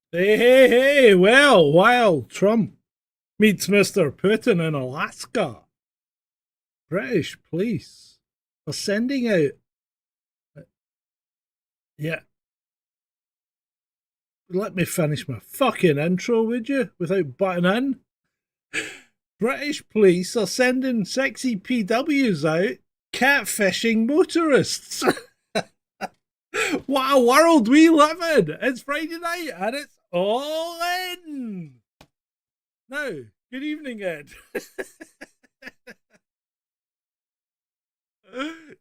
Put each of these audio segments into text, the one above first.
Hey, well, while Trump meets Mr. Putin in Alaska, British police are sending out. Yeah, let me finish my fucking intro, would you? Without butting in. British police are sending sexy PWs out catfishing motorists. What a world we live in! It's Friday night and it's all in. Now, good evening, Ed.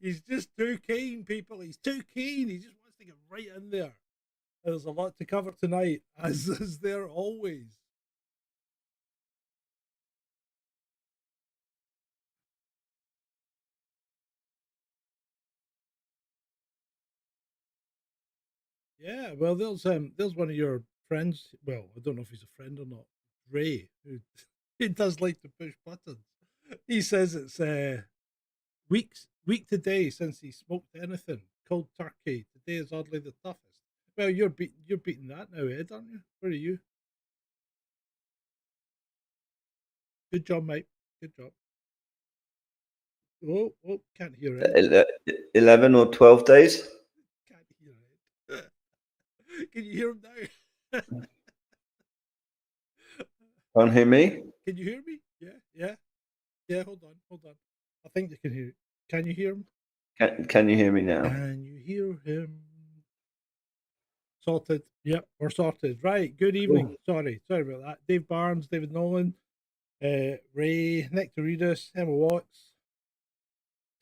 He's just too keen, people. He's too keen. He just wants to get right in there. There's a lot to cover tonight, as is there always. Yeah, well, there's one of your friends. Well, I don't know if he's a friend or not. Ray, who he does like to push buttons. He says it's week today since he smoked anything. Cold turkey. Today is oddly the toughest. Well, you're beating that now, Ed, aren't you? Where are you? Good job, mate. Good job. Oh, can't hear it. 11 or 12 days. Can't hear it. Can you hear him now? Can't hear me? Can you hear me? Yeah. Hold on. I think you can hear. Can you hear him? Can you hear me now? Can you hear him? Sorted. Yep, we're sorted. Right. Good evening. Ooh. Sorry about that. Dave Barnes, David Nolan, Ray, Nick Doritos, Emma Watts,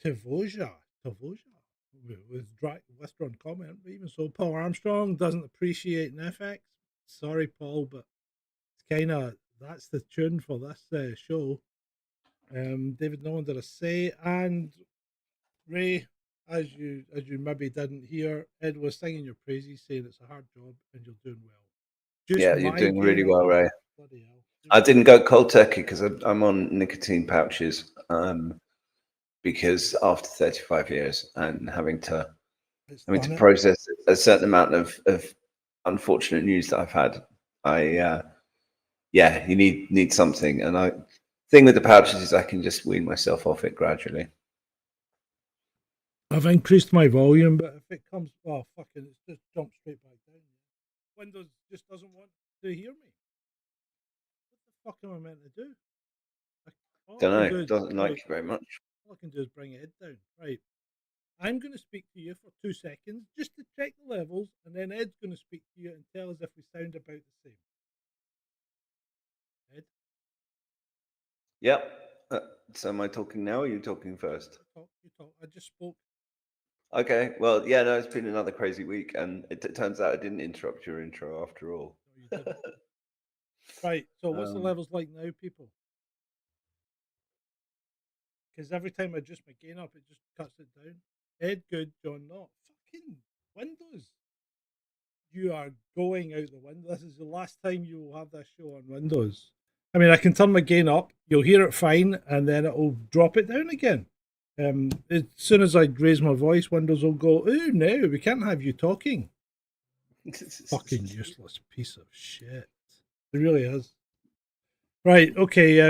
Tavoja with withdrawn comment. But even so, Paul Armstrong doesn't appreciate an FX. Sorry, Paul, but it's kind of that's the tune for this show. David Nolan did a say, and Ray, as you maybe didn't hear, Ed was singing your praises, saying it's a hard job and you're doing well. Just yeah, you're doing really well, Ray. I didn't go cold turkey because I'm on nicotine pouches. Because after 35 years and having to process a certain amount of unfortunate news that I've had, you need something. And thing with the pouches is I can just wean myself off it gradually. I've increased my volume, but if it comes, fucking, it's just jumped straight back down. Windows just doesn't want to hear me. What the fuck am I meant to do? Don't know. Doesn't like you very much. All I can do is bring Ed down. Right. I'm going to speak to you for 2 seconds just to check the levels, and then Ed's going to speak to you and tell us if we sound about the same. Ed? Yep. So am I talking now or are you talking first? You talk. I just spoke. Okay. Well, yeah, no, it's been another crazy week, and it turns out I didn't interrupt your intro after all. No, you didn't. Right. So what's the levels like now, people? Because every time I adjust my gain up, it just cuts it down. Ed, good. John, not. Fucking Windows. You are going out the window. This is the last time you will have this show on Windows. I mean, I can turn my gain up. You'll hear it fine, and then it'll drop it down again. As soon as I raise my voice, Windows will go, "Oh no, we can't have you talking." Fucking useless piece of shit. It really is. Right. Okay.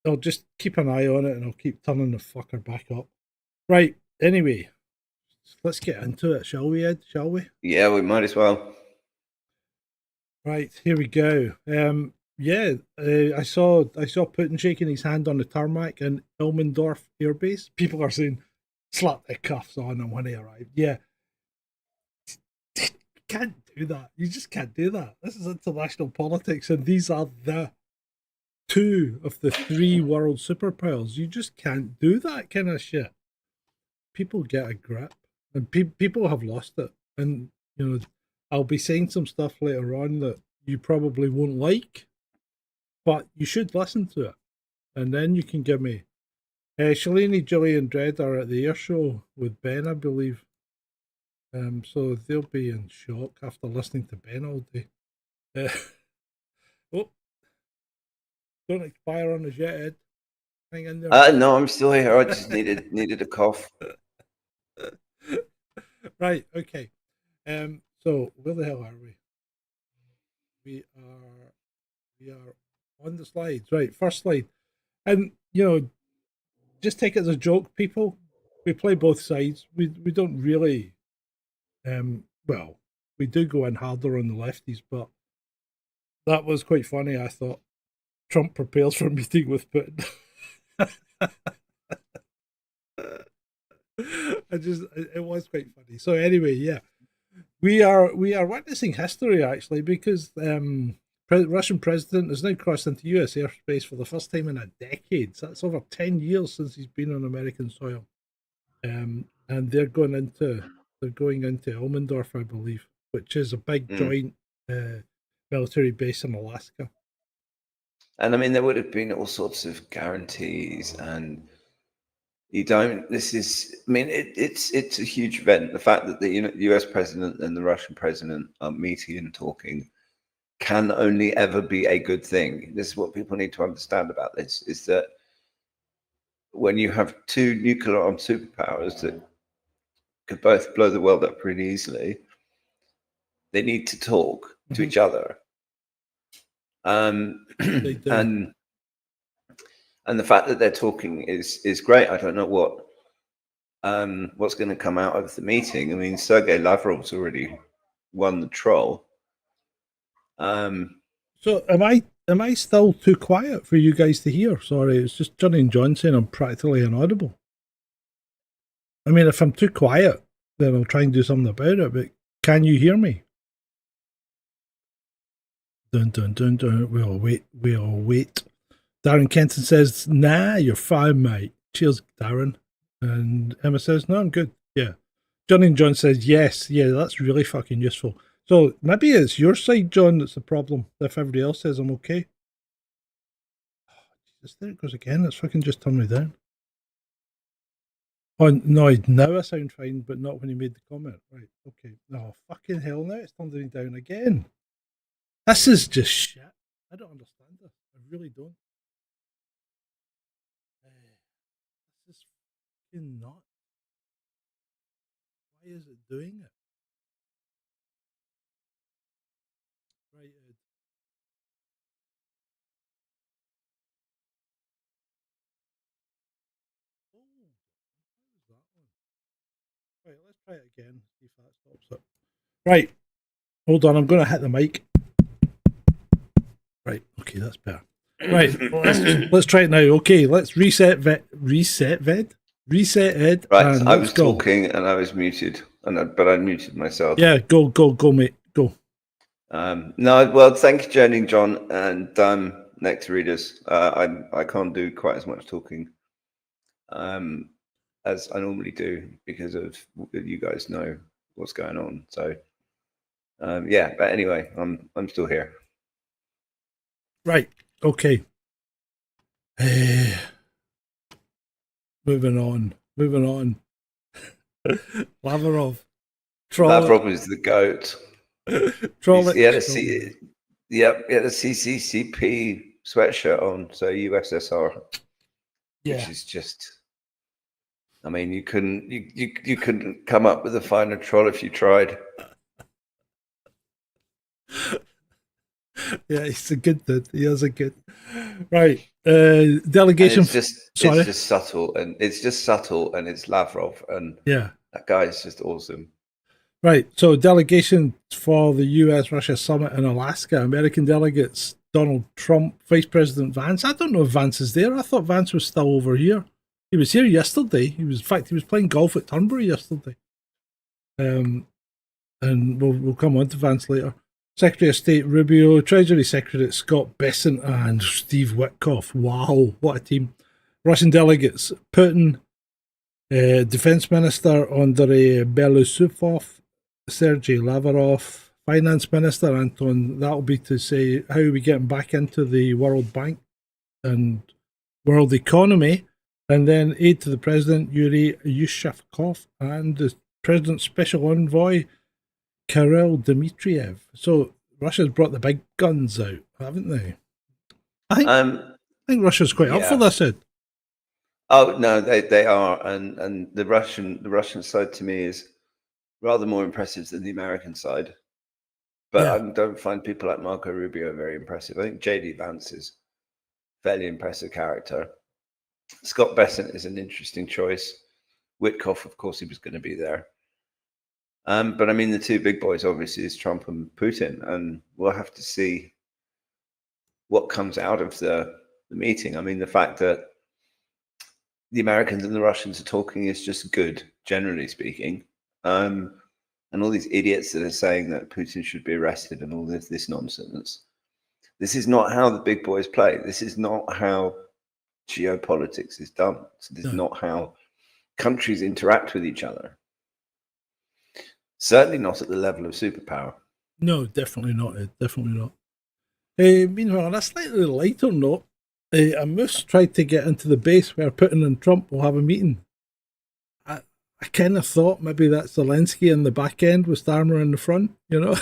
I'll just keep an eye on it, and I'll keep turning the fucker back up. Right. Anyway, let's get into it, shall we, Ed? Shall we? Yeah, we might as well. Right, here we go. I saw Putin shaking his hand on the tarmac in Elmendorf Air Base. People are saying, slap the cuffs on him when he arrived. Yeah. Can't do that. You just can't do that. This is international politics, and these are the 2 of the 3 world superpowers. You just can't do that kind of shit. People get a grip, and people have lost it. And, I'll be saying some stuff later on that you probably won't like, but you should listen to it. And then you can give me... Shalini, Julie and Dredd are at the air show with Ben, I believe. So they'll be in shock after listening to Ben all day. Don't expire on us yet, Ed. Hang in there. No, I'm still here. I just needed a cough. Right, okay. So where the hell are we? we are on the slides. Right, first slide. And, you know, just take it as a joke, people. We play both sides. We don't really, well, we do go in harder on the lefties, but that was quite funny, I thought. Trump prepares for a meeting with Putin. It was quite funny. So anyway, yeah, we are witnessing history actually, because Russian president has now crossed into US airspace for the first time in a decade. So that's over 10 years since he's been on American soil. And they're going into Elmendorf, I believe, which is a big joint military base in Alaska. And I mean, there would have been all sorts of guarantees, and you don't. This is, I mean, it's a huge event. The fact that the US president and the Russian president are meeting and talking can only ever be a good thing. This is what people need to understand about this: is that when you have two nuclear armed superpowers that could both blow the world up pretty easily, they need to talk to each other. And the fact that they're talking is great. I don't know what's going to come out of the meeting. I mean, Sergei Lavrov's already won the troll. So am I still too quiet for you guys to hear? Sorry, it's just Johnny and John saying I'm practically inaudible. I mean, if I'm too quiet, then I'll try and do something about it. But can you hear me? Dun dun dun dun. We all wait. Darren Kenton says, "Nah, you're fine, mate. Cheers, Darren." And Emma says, "No, I'm good." Yeah. Johnny and John says, "Yes, yeah, that's really fucking useful." So maybe it's your side, John, that's the problem. If everybody else says I'm okay. Oh, Jesus, there it goes again. It's fucking just turned me down. Oh, no, now I sound fine, but not when he made the comment. Right, okay. No, fucking hell, now it's turned me down again. This is just shit. I don't understand this. I really don't. This is fucking not. Why is it doing it? Right, Ed. Oh, what was that one? Right, let's try it again, see if that stops it. Right, hold on, I'm going to hit the mic. Right, okay, that's better. Right, let's try it now. Okay, let's reset Ed. Right, I was talking and I was muted, but I muted myself. Yeah, go, mate, go. No, well, thank you, Jenny, John, and next readers. I can't do quite as much talking as I normally do because of you guys know what's going on. So yeah, but anyway, I'm still here. Right. Okay. Moving on. Lavorov. Lavrov is the goat. He had a CCCP sweatshirt on, so USSR. Yeah. Which is just, I mean, you couldn't come up with a finer troll if you tried. Yeah, he's a good dude. He is a good. Right. Delegation. And it's just subtle, and it's Lavrov, and yeah, that guy is just awesome. Right. So delegation for the US-Russia summit in Alaska. American delegates, Donald Trump, Vice President Vance. I don't know if Vance is there. I thought Vance was still over here. He was here yesterday. He was playing golf at Turnberry yesterday. And we'll come on to Vance later. Secretary of State Rubio, Treasury Secretary Scott Bessent, and Steve Witkoff. Wow, what a team. Russian delegates, Putin, Defense Minister Andrei Belousov, Sergei Lavorov, Finance Minister Anton. That'll be to say how are we getting back into the World Bank and world economy. And then aide to the President, Yuri Yushchenko, and the President's Special Envoy, Kirill Dmitriev. So Russia's brought the big guns out, haven't they? I think Russia's quite up for this, Ed. Oh no, they are, and the Russian side to me is rather more impressive than the American side. But Yeah. I don't find people like Marco Rubio very impressive. I think JD Vance is a fairly impressive character. Scott Bessent is an interesting choice. Witkoff, of course, he was going to be there. But I mean, the two big boys obviously is Trump and Putin, and we'll have to see what comes out of the meeting. I mean, the fact that the Americans and the Russians are talking is just good, generally speaking. And all these idiots that are saying that Putin should be arrested and all this nonsense. This is not how the big boys play. This is not how geopolitics is done. This is not how countries interact with each other. Certainly not at the level of superpower. No, definitely not. Definitely not. Meanwhile, on a slightly lighter note, a moose tried to get into the base where Putin and Trump will have a meeting. I kind of thought maybe that's Zelensky in the back end with Starmer in the front, you know?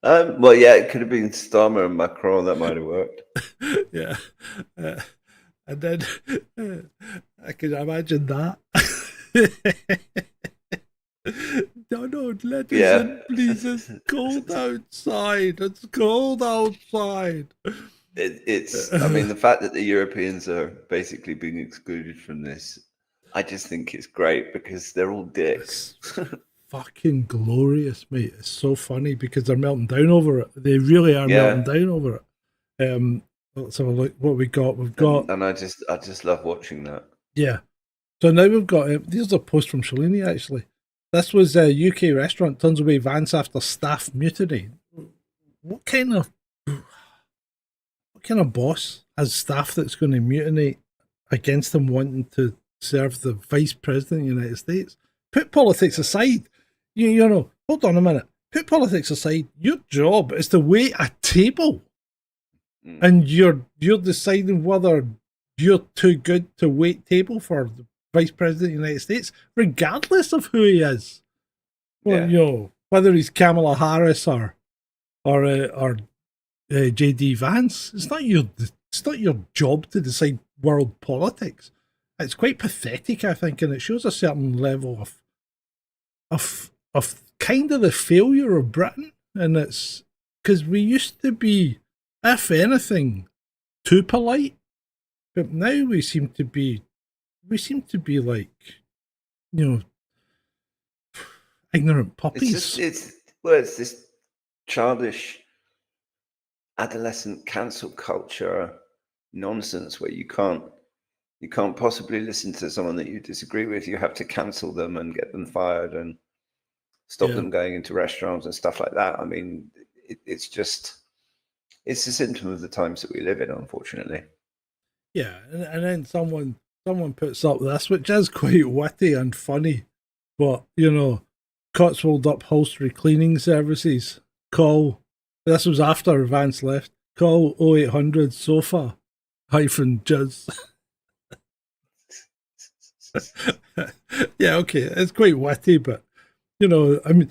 Well, yeah, it could have been Starmer and Macron. That might have worked. Yeah. And then I can imagine that. No, let us in, please. It's cold outside. It's cold outside. I mean, the fact that the Europeans are basically being excluded from this, I just think it's great because they're all dicks. Fucking glorious, mate. It's so funny because they're melting down over it. They really are melting down over it. Let's have a look what we got. We've got, and I just love watching that. Yeah. So now we've got. Here's a post from Shalini actually. This was a UK restaurant turns away Vance after staff mutiny. What kind of boss has staff that's going to mutinate against them wanting to serve the vice president of the United States? Put politics aside. You know, hold on a minute. Put politics aside. Your job is to wait a table. And you're deciding whether you're too good to wait table for the vice president of the United States, regardless of who he is. Well, you know, whether he's Kamala Harris or JD Vance, it's not your job to decide world politics. It's quite pathetic, I think, and it shows a certain level of kind of the failure of Britain. And it's because we used to be, if anything, too polite, but now we seem to be like, you know, ignorant puppies. It's this childish adolescent cancel culture nonsense where you can't possibly listen to someone that you disagree with. You have to cancel them and get them fired and stop them going into restaurants and stuff like that. I mean, it's a symptom of the times that we live in, unfortunately. Yeah, and then someone puts up this, which is quite witty and funny, but, you know, Cotswold Upholstery Cleaning Services, this was after Vance left, call 0800 sofa -jizz. Yeah, okay, it's quite witty, but, you know, I mean,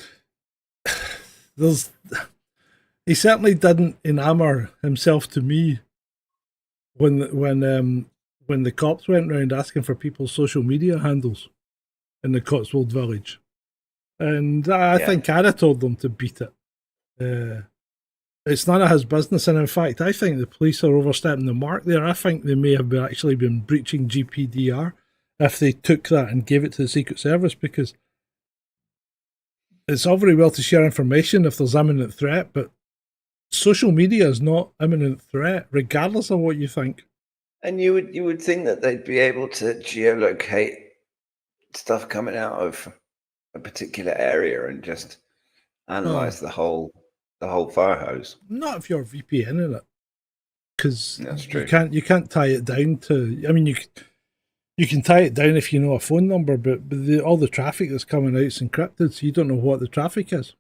he certainly didn't enamor himself to me when the cops went round asking for people's social media handles in the Cotswold village. And I think I'd have told them to beat it. It's none of his business, and in fact, I think the police are overstepping the mark there. I think they may have actually been breaching GPDR if they took that and gave it to the Secret Service, because it's all very well to share information if there's imminent threat, but social media is not imminent threat, regardless of what you think. And you would think that they'd be able to geolocate stuff coming out of a particular area and just analyze the whole fire hose. Not if you're VPNing it, because you can't tie it down to. I mean, you can tie it down if you know a phone number, but all the traffic that's coming out is encrypted, so you don't know what the traffic is.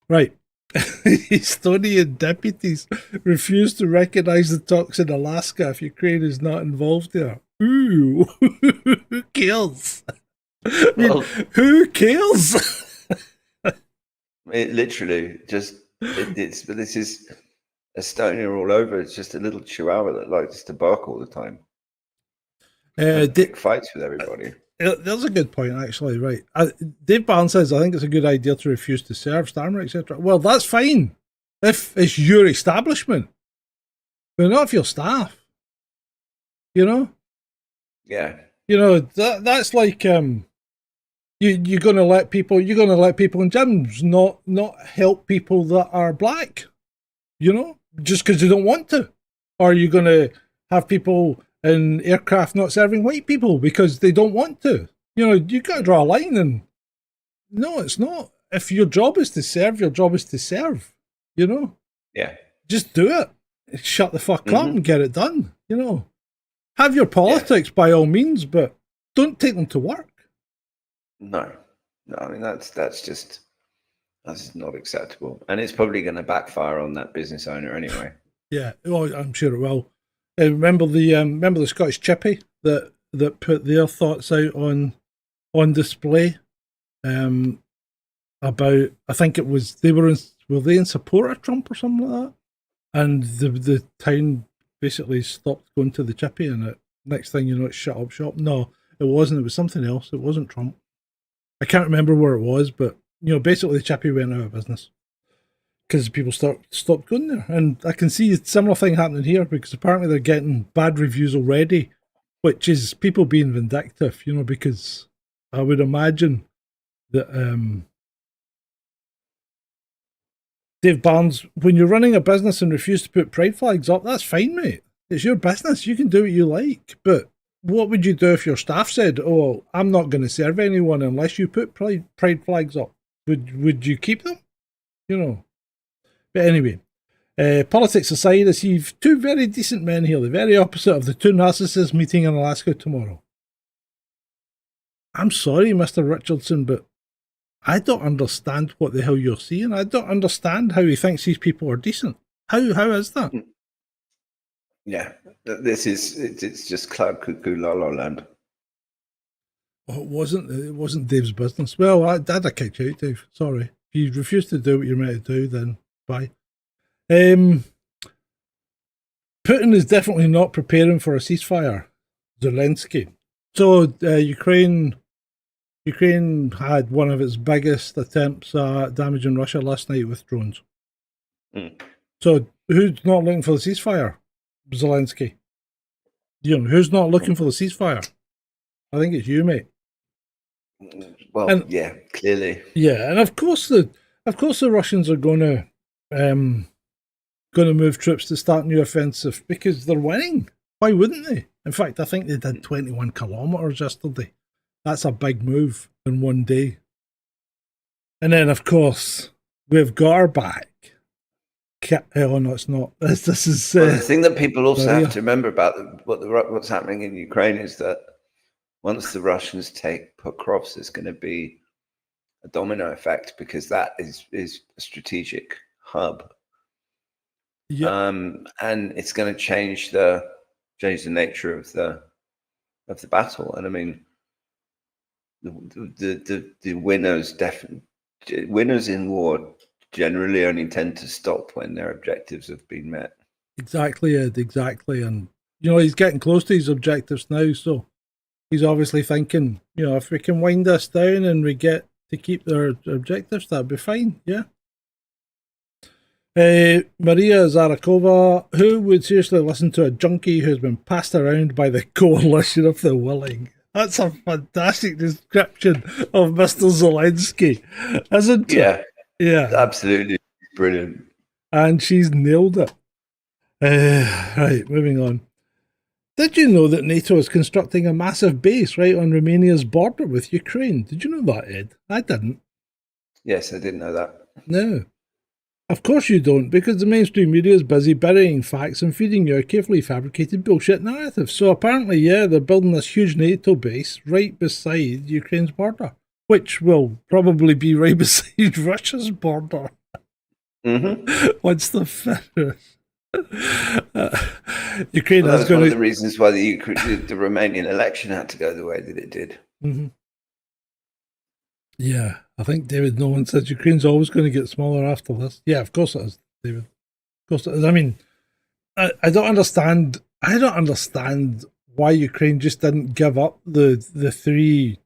Right. Estonian deputies refuse to recognize the talks in Alaska if Ukraine is not involved there. Ooh, who cares? I mean, who cares? It literally just but this is Estonia all over. It's just a little chihuahua that likes to bark all the time. Big fights with everybody. There's a good point, actually, right? Dave Barnes says, I think it's a good idea to refuse to serve, Starmer, etc. Well, that's fine if it's your establishment, but not if your staff. You know? Yeah. You know, that's like you're gonna let people in gyms not help people that are black, you know, just because they don't want to. Or you're gonna have people in aircraft not serving white people because they don't want to. You know, you gotta draw a line, and no, it's not. If your job is to serve, your job is to serve, you know? Yeah. Just do it. Shut the fuck up and get it done, you know. Have your politics by all means, but don't take them to work. No, I mean that's just not acceptable, and it's probably going to backfire on that business owner anyway. Yeah, well, I'm sure it will. Remember the Scottish Chippy that put their thoughts out on display about, I think it was were they in support of Trump or something like that, and the town basically stopped going to the Chippy, and next thing you know, it's shut up shop. No, it wasn't. It was something else. It wasn't Trump. I can't remember where it was, but you know, basically the Chippy went out of business because people stopped going there. And I can see a similar thing happening here, because apparently they're getting bad reviews already, which is people being vindictive, you know, because I would imagine that Dave Barnes, when you're running a business and refuse to put pride flags up, that's fine, mate. It's your business. You can do what you like. But what would you do if your staff said, oh, I'm not going to serve anyone unless you put pride flags up? Would you keep them? You know. But anyway, politics aside, I see two very decent men here, the very opposite of the two narcissists meeting in Alaska tomorrow. I'm sorry, Mr. Richardson, but I don't understand what the hell you're seeing. I don't understand how he thinks these people are decent. How is that? Yeah, it's just cloud cuckoo la la land. Oh, it wasn't Dave's business. Well, I kicked you out, Dave. Sorry. If you refuse to do what you're meant to do, then bye. Putin is definitely not preparing for a ceasefire. Zelensky. So Ukraine had one of its biggest attempts at damaging Russia last night with drones. So who's not looking for the ceasefire? Zelensky. You know, who's not looking for the ceasefire? I think it's you, mate. Well, yeah, clearly. Yeah, and of course the Russians are going to move troops to start a new offensive because they're winning. Why wouldn't they? In fact, I think they did 21 kilometers yesterday. That's a big move in one day. And then, of course, we've got our back. Oh no, it's not. This is the thing that people also have to remember about what's happening in Ukraine is that once the Russians take Pokrovsk, there's going to be a domino effect, because that is a strategic hub. Yeah. And it's going to change the nature of the battle. And I mean, the winners in war generally only tend to stop when their objectives have been met. Exactly, Ed, exactly. And, you know, he's getting close to his objectives now, so he's obviously thinking, you know, if we can wind this down and we get to keep their objectives, that'd be fine, yeah. Maria Zarakova, who would seriously listen to a junkie who's been passed around by the coalition of the willing? That's a fantastic description of Mr. Zelensky, isn't it? Yeah. Yeah. Absolutely brilliant. And she's nailed it. Right, moving on. Did you know that NATO is constructing a massive base right on Romania's border with Ukraine? Did you know that, Ed? I didn't. Yes, I didn't know that. No. Of course you don't, because the mainstream media is busy burying facts and feeding you a carefully fabricated bullshit narrative. So apparently, yeah, they're building this huge NATO base right beside Ukraine's border, which will probably be right beside Russia's border. Once the finish. Ukraine well, has one of the reasons why the Romanian election had to go the way that it did. Yeah, I think David Nolan said Ukraine's always going to get smaller after this. Yeah, of course it is, David. Of course it is. I mean, I don't understand. I don't understand why Ukraine just didn't give up the 3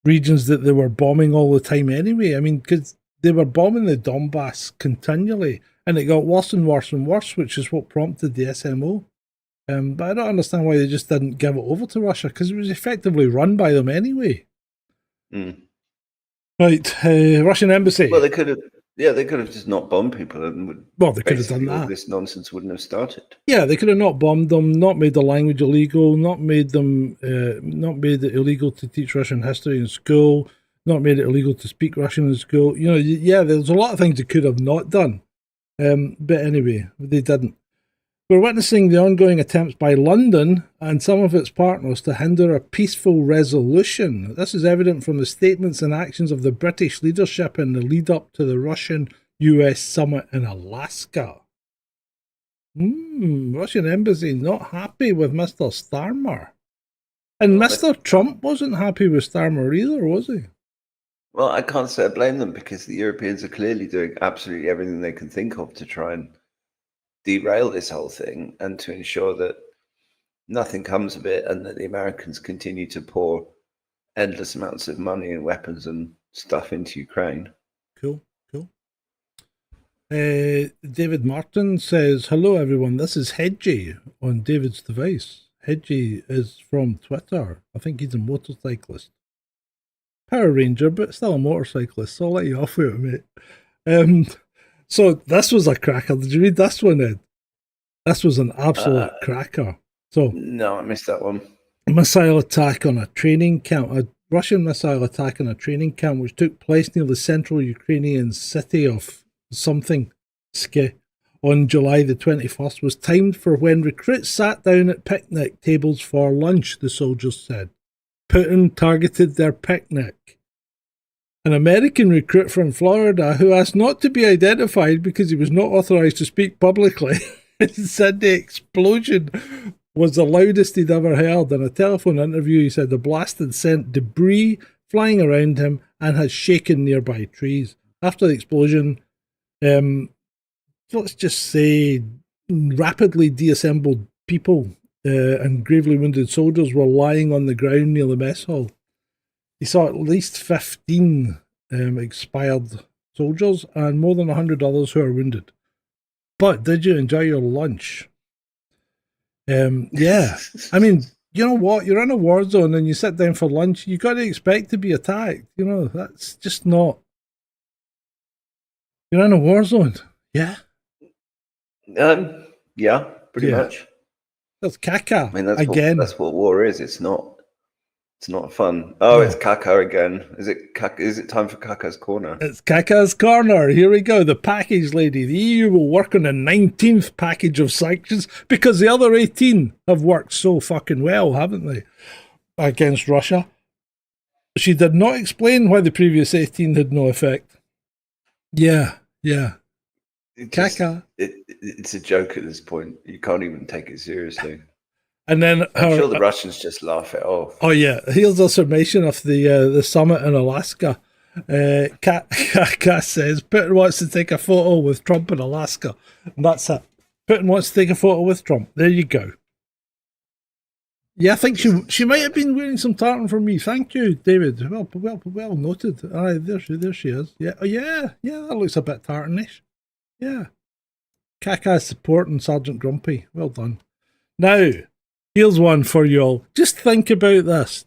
regions that they were bombing all the time anyway. I mean, because they were bombing the Donbass continually, and it got worse and worse and worse, which is what prompted the SMO. But I don't understand why they just didn't give it over to Russia, because it was effectively run by them anyway. Right, Russian embassy. Well, they could have. Yeah, they could have just not bombed people, and they could have done that. All this nonsense wouldn't have started. Yeah, they could have not bombed them, not made the language illegal, not made it illegal to teach Russian history in school, not made it illegal to speak Russian in school. You know, yeah, there's a lot of things they could have not done. But anyway, they didn't. We're witnessing the ongoing attempts by London and some of its partners to hinder a peaceful resolution. This is evident from the statements and actions of the British leadership in the lead up to the Russian-US summit in Alaska. Russian embassy not happy with Mr. Starmer. And Mr. Trump wasn't happy with Starmer either, was he? Well, I can't say I blame them, because the Europeans are clearly doing absolutely everything they can think of to try and derail this whole thing, and to ensure that nothing comes of it, and that the Americans continue to pour endless amounts of money and weapons and stuff into Ukraine. Cool. David Martin says, hello everyone, this is Hedgie on David's device. Hedgie is from Twitter. I think he's a motorcyclist. Power Ranger, but still a motorcyclist, so I'll let you off with it, mate. So this was a cracker. Did you read this one, Ed? This was an absolute cracker. So no, I missed that one. Missile attack on a training camp. A Russian missile attack on a training camp which took place near the central Ukrainian city of something on July the 21st was timed for when recruits sat down at picnic tables for lunch, the soldiers said. Putin targeted their picnic. An American recruit from Florida who asked not to be identified because he was not authorized to speak publicly said the explosion was the loudest he'd ever heard. In a telephone interview, he said the blast had sent debris flying around him and had shaken nearby trees. After the explosion, let's just say rapidly deassembled people and gravely wounded soldiers were lying on the ground near the mess hall. He saw at least 15 expired soldiers and more than 100 others who are wounded. But did you enjoy your lunch? Yeah. I mean, you know what? You're in a war zone and you sit down for lunch, you got to expect to be attacked. You know, that's just not... You're in a war zone. Yeah? Yeah, pretty much. That's caca. I mean, that's what war is. It's not fun. No. It's caca again. Is it time for Caca's Corner? It's Caca's Corner. Here we go. The package lady. The EU will work on a 19th package of sanctions because the other 18 have worked so fucking well, haven't they? Against Russia. She did not explain why the previous 18 had no effect. Yeah. Caca. It's a joke at this point. You can't even take it seriously. And then I'm sure the Russians just laugh it off. Oh yeah, here's a summation of the summit in Alaska. Kat says Putin wants to take a photo with Trump in Alaska, and that's it. Putin wants to take a photo with Trump. There you go. Yeah, I think she might have been wearing some tartan for me. Thank you, David. Well noted. All right, there she is. Yeah, that looks a bit tartanish. Yeah, Kaka's supporting Sergeant Grumpy. Well done. Now, here's one for you all. Just think about this.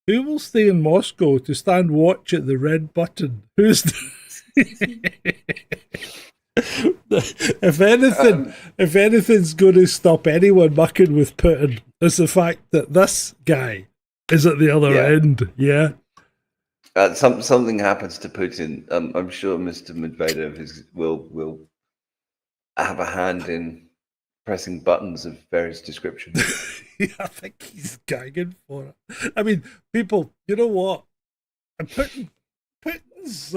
Who will stay in Moscow to stand watch at the red button? Who's... If anything's going to stop anyone mucking with Putin, it's the fact that this guy is at the other end. Yeah. Something happens to Putin. I'm sure Mr. Medvedev will have a hand in pressing buttons of various descriptions. Yeah, I think he's gagging for it. I mean, people, you know what? Putin's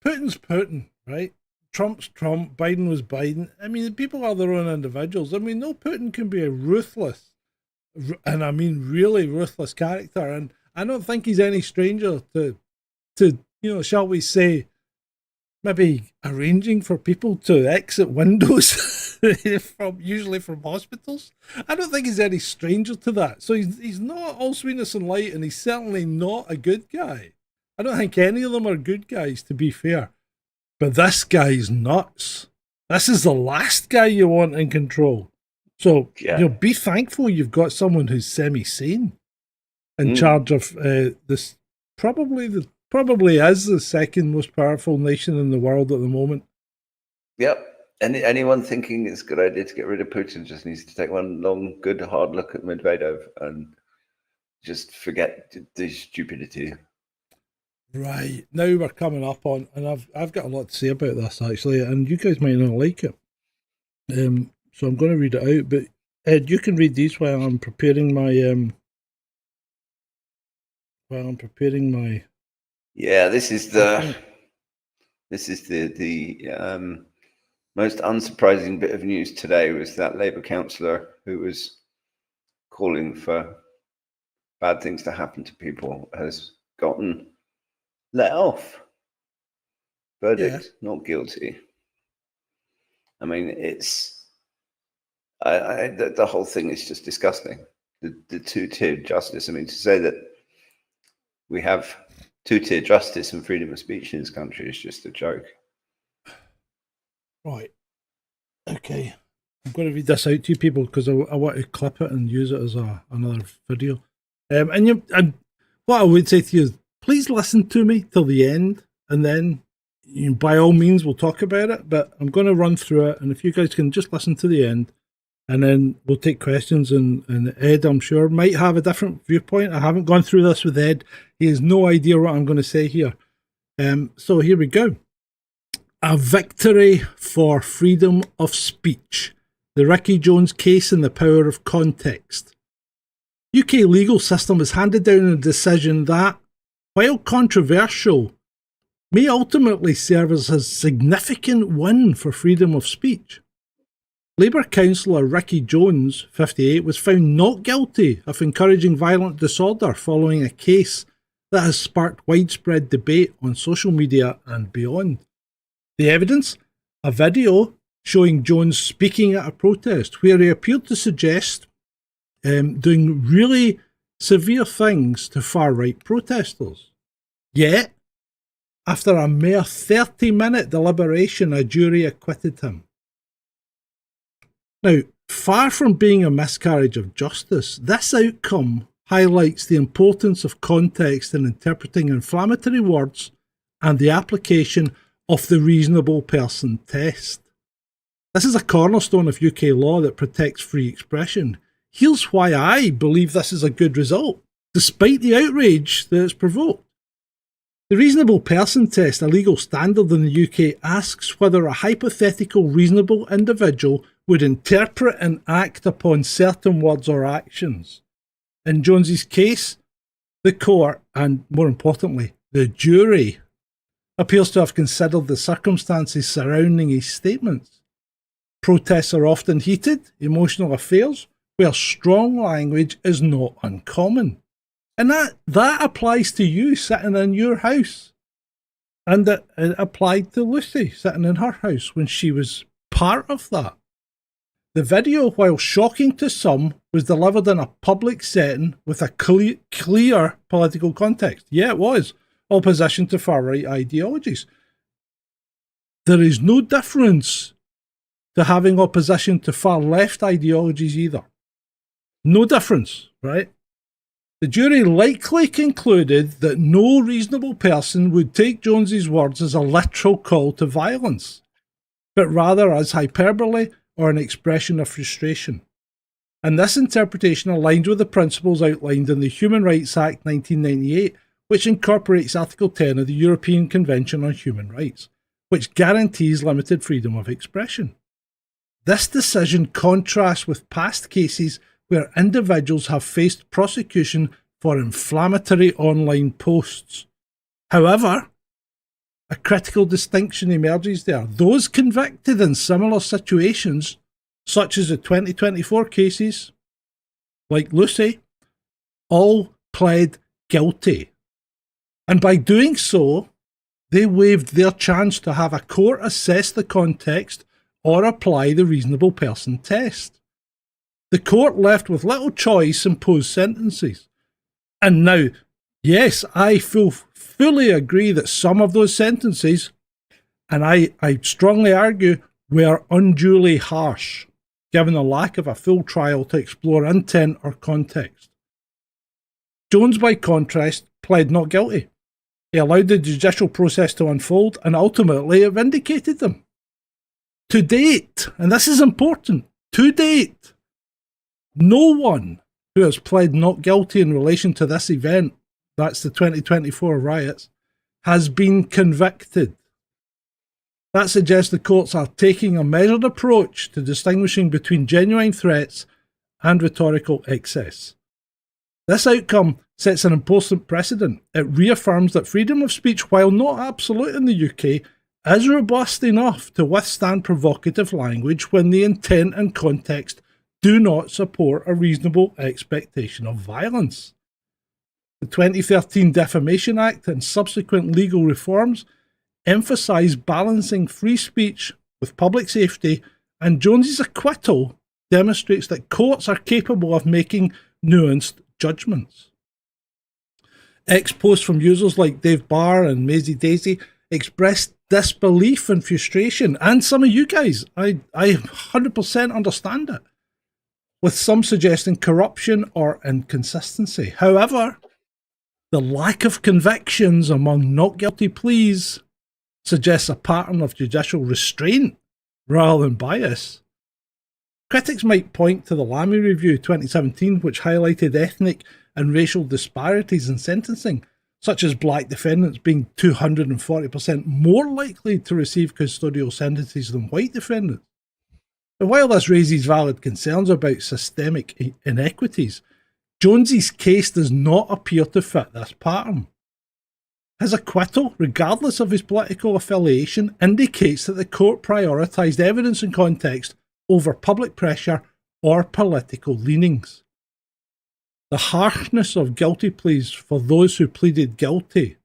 Putin, right? Trump's Trump, Biden was Biden. I mean, people are their own individuals. I mean, no, Putin can be a ruthless, and I mean really ruthless character, and I don't think he's any stranger to shall we say, maybe arranging for people to exit windows usually from hospitals. I don't think he's any stranger to that. So he's not all sweetness and light, and he's certainly not a good guy. I don't think any of them are good guys, to be fair. But this guy's nuts. This is the last guy you want in control. So be thankful you've got someone who's semi-sane in charge of this. Probably is the second most powerful nation in the world at the moment. Yep. Anyone thinking it's a good idea to get rid of Putin just needs to take one long, good, hard look at Medvedev and just forget the stupidity. Right. Now we're coming up on, and I've got a lot to say about this actually, and you guys might not like it. So I'm going to read it out, but Ed, you can read these while I'm preparing my Yeah, this is the most unsurprising bit of news today was that Labour councillor who was calling for bad things to happen to people has gotten let off. Verdict, not guilty. I mean, it's the whole thing is just disgusting. The two-tiered justice. I mean, to say that we have two-tier justice and freedom of speech in this country is just a joke. Right. Okay. I'm going to read this out to you people because I want to clip it and use it as another video. And what I would say to you is, please listen to me till the end, and then by all means we'll talk about it. But I'm going to run through it, and if you guys can just listen to the end, and then we'll take questions. And Ed, I'm sure, might have a different viewpoint. I haven't gone through this with Ed. He has no idea what I'm going to say here. So here we go. A victory for freedom of speech. The Ricky Jones case and the power of context. UK legal system has handed down a decision that, while controversial, may ultimately serve as a significant win for freedom of speech. Labour councillor Ricky Jones, 58, was found not guilty of encouraging violent disorder following a case that has sparked widespread debate on social media and beyond. The evidence? A video showing Jones speaking at a protest where he appeared to suggest doing really severe things to far-right protesters. Yet, after a mere 30-minute deliberation, a jury acquitted him. Now, far from being a miscarriage of justice, this outcome highlights the importance of context in interpreting inflammatory words and the application of the reasonable person test. This is a cornerstone of UK law that protects free expression. Here's why I believe this is a good result, despite the outrage that it's provoked. The reasonable person test, a legal standard in the UK, asks whether a hypothetical reasonable individual would interpret and act upon certain words or actions. In Jones's case, the court, and more importantly, the jury, appears to have considered the circumstances surrounding his statements. Protests are often heated, emotional affairs, where strong language is not uncommon. And that applies to you sitting in your house. And it applied to Lucy sitting in her house when she was part of that. The video, while shocking to some, was delivered in a public setting with a clear political context. Yeah, it was. Opposition to far-right ideologies. There is no difference to having opposition to far-left ideologies either. No difference, right? The jury likely concluded that no reasonable person would take Jones's words as a literal call to violence, but rather as hyperbole or an expression of frustration. And this interpretation aligns with the principles outlined in the Human Rights Act 1998, which incorporates Article 10 of the European Convention on Human Rights, which guarantees limited freedom of expression. This decision contrasts with past cases where individuals have faced prosecution for inflammatory online posts. However, a critical distinction emerges there. Those convicted in similar situations, such as the 2024 cases, like Lucy, all pled guilty. And by doing so, they waived their chance to have a court assess the context or apply the reasonable person test. The court left with little choice imposed sentences. And now, yes, I fully agree that some of those sentences, and I strongly argue, were unduly harsh, given the lack of a full trial to explore intent or context. Jones, by contrast, pled not guilty. He allowed the judicial process to unfold, and ultimately it vindicated them. To date, and this is important, to date, no one who has pled not guilty in relation to this event, that's the 2024 riots, has been convicted. That suggests the courts are taking a measured approach to distinguishing between genuine threats and rhetorical excess. This outcome sets an important precedent. It reaffirms that freedom of speech, while not absolute in the UK, is robust enough to withstand provocative language when the intent and context do not support a reasonable expectation of violence. The 2013 Defamation Act and subsequent legal reforms emphasise balancing free speech with public safety, and Jones's acquittal demonstrates that courts are capable of making nuanced judgments. Ex-posts from users like Dave Barr and Maisie Daisy expressed disbelief and frustration, and some of you guys, I 100% understand it, with some suggesting corruption or inconsistency. However, the lack of convictions among not guilty pleas suggests a pattern of judicial restraint rather than bias. Critics might point to the Lamy Review 2017, which highlighted ethnic and racial disparities in sentencing, such as black defendants being 240% more likely to receive custodial sentences than white defendants. And while this raises valid concerns about systemic inequities, Jones's case does not appear to fit this pattern. His acquittal, regardless of his political affiliation, indicates that the court prioritised evidence and context over public pressure or political leanings. The harshness of guilty pleas for those who pleaded guilty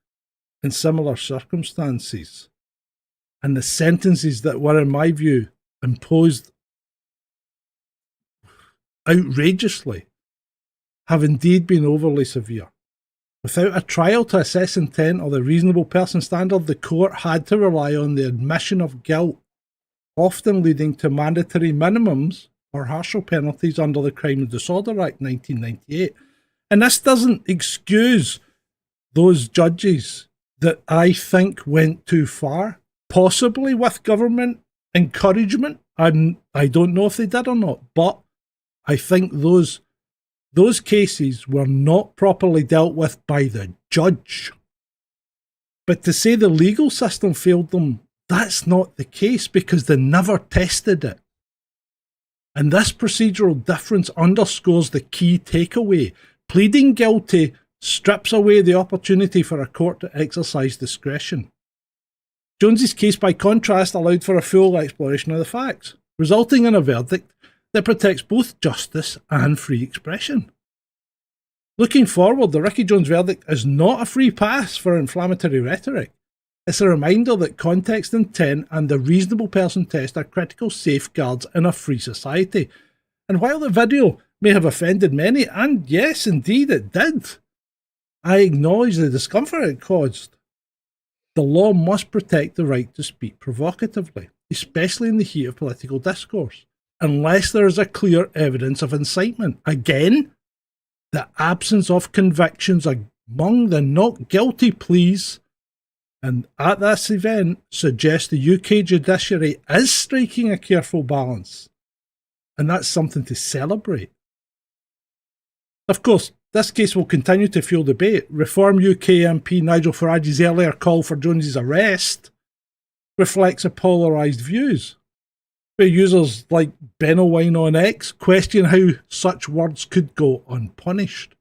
in similar circumstances, and the sentences that were, in my view, imposed outrageously, have indeed been overly severe. Without a trial to assess intent or the reasonable person standard, the court had to rely on the admission of guilt, often leading to mandatory minimums or harsher penalties under the Crime and Disorder Act 1998. And this doesn't excuse those judges that I think went too far, possibly with government encouragement. I don't know if they did or not, but I think those cases were not properly dealt with by the judge. But to say the legal system failed them, that's not the case, because they never tested it. And this procedural difference underscores the key takeaway. Pleading guilty strips away the opportunity for a court to exercise discretion. Jones's case, by contrast, allowed for a full exploration of the facts, resulting in a verdict that protects both justice and free expression. Looking forward, the Ricky Jones verdict is not a free pass for inflammatory rhetoric. It's a reminder that context, intent, and the reasonable person test are critical safeguards in a free society. And while the video may have offended many, and yes, indeed it did, I acknowledge the discomfort it caused. The law must protect the right to speak provocatively, especially in the heat of political discourse, unless there is a clear evidence of incitement. Again, the absence of convictions among the not guilty pleas and at this event suggests the UK judiciary is striking a careful balance, and that's something to celebrate. Of course, this case will continue to fuel debate. Reform UK MP Nigel Farage's earlier call for Jones's arrest reflects a polarised views, where users like Benowine on X question how such words could go unpunished.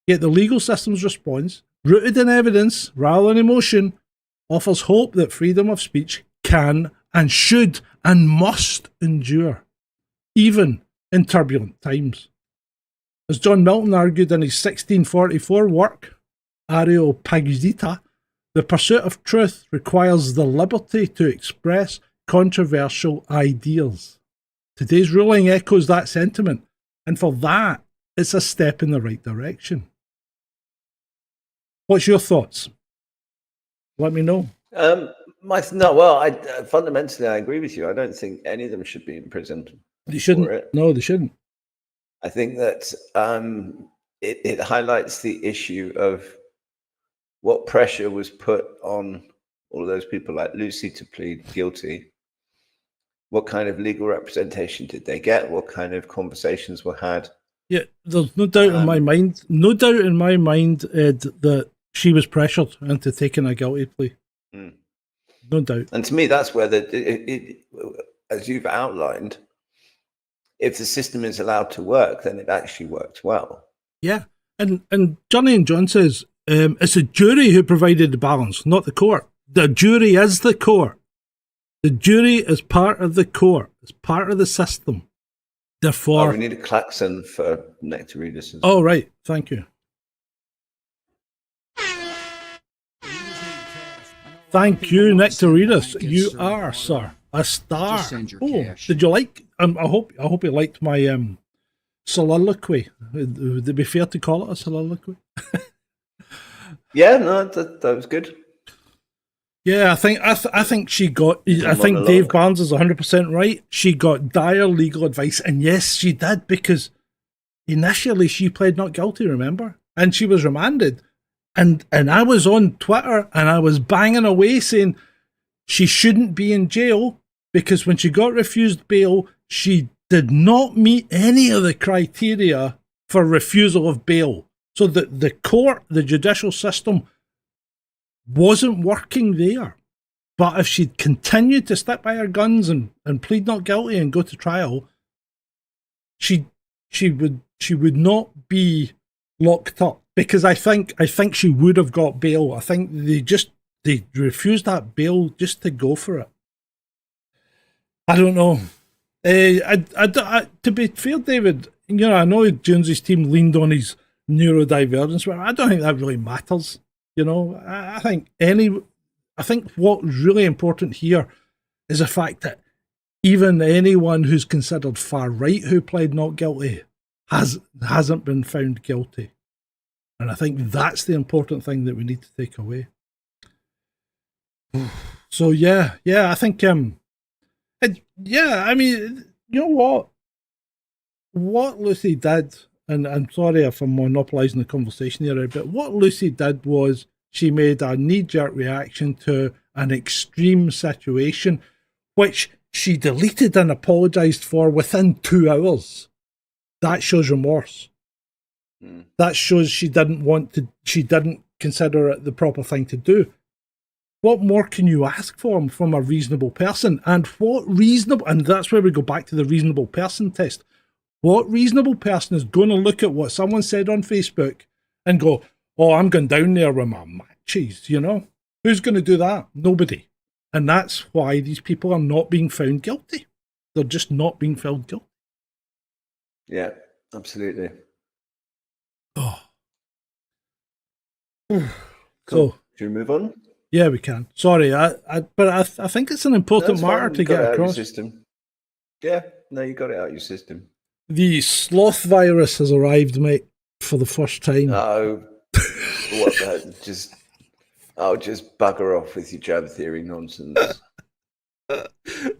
Yet the legal system's response, rooted in evidence rather than emotion, offers hope that freedom of speech can and should and must endure, even in turbulent times. As John Milton argued in his 1644 work, Areopagita, the pursuit of truth requires the liberty to express controversial ideas. Today's ruling echoes that sentiment, and for that, it's a step in the right direction. What's your thoughts? Let me know. Fundamentally, I agree with you. I don't think any of them should be in prison. They shouldn't. No, they shouldn't. I think that it highlights the issue of what pressure was put on all of those people like Lucy to plead guilty. What kind of legal representation did they get? What kind of conversations were had? Yeah, there's no doubt in my mind. No doubt in my mind, Ed, that she was pressured into taking a guilty plea. No doubt. And to me, that's where as you've outlined, if the system is allowed to work, then it actually works well. Yeah, and Johnny and John says it's a jury who provided the balance, not the court. The jury is the court. The jury is part of the court. It's part of the system. Therefore, we need a klaxon for Nectaridus. Oh, right. Thank you. Thank you, Nectaridus. You are, sir, a star. Oh, did you like? I hope you liked my soliloquy. Would it be fair to call it a soliloquy? Yeah, no, that was good. Yeah, I think she got. I think Dave Barnes is 100% right. She got dire legal advice, and yes, she did, because initially she pled not guilty. Remember, and she was remanded, and I was on Twitter and I was banging away saying she shouldn't be in jail because when she got refused bail, she did not meet any of the criteria for refusal of bail. So the court, the judicial system, wasn't working there. But if she'd continued to stick by her guns and plead not guilty and go to trial, she would not be locked up, because I think she would have got bail. I think they refused that bail just to go for it. I don't know. To be fair, David, I know Jonesy's team leaned on his neurodivergence, but I don't think that really matters. I think what's really important here is the fact that even anyone who's considered far right who pled not guilty hasn't been found guilty. And I think that's the important thing that we need to take away. So yeah, I think I mean, you know what Lucy did, and I'm sorry if I'm monopolising the conversation here, but what Lucy did was she made a knee-jerk reaction to an extreme situation, which she deleted and apologised for within 2 hours. That shows remorse. That shows she didn't consider it the proper thing to do. What more can you ask for from a reasonable person? And and that's where we go back to the reasonable person test. What reasonable person is going to look at what someone said on Facebook and go, oh, I'm going down there with my matches, Who's going to do that? Nobody. And that's why these people are not being found guilty. They're just not being found guilty. Yeah, absolutely. Oh. Cool. Should we move on? Yeah, we can. Sorry, but I think it's an important matter to get across. System. Yeah, no, you got it out of your system. The sloth virus has arrived, mate, for the first time. Oh, what the? Just bugger off with your jab theory nonsense.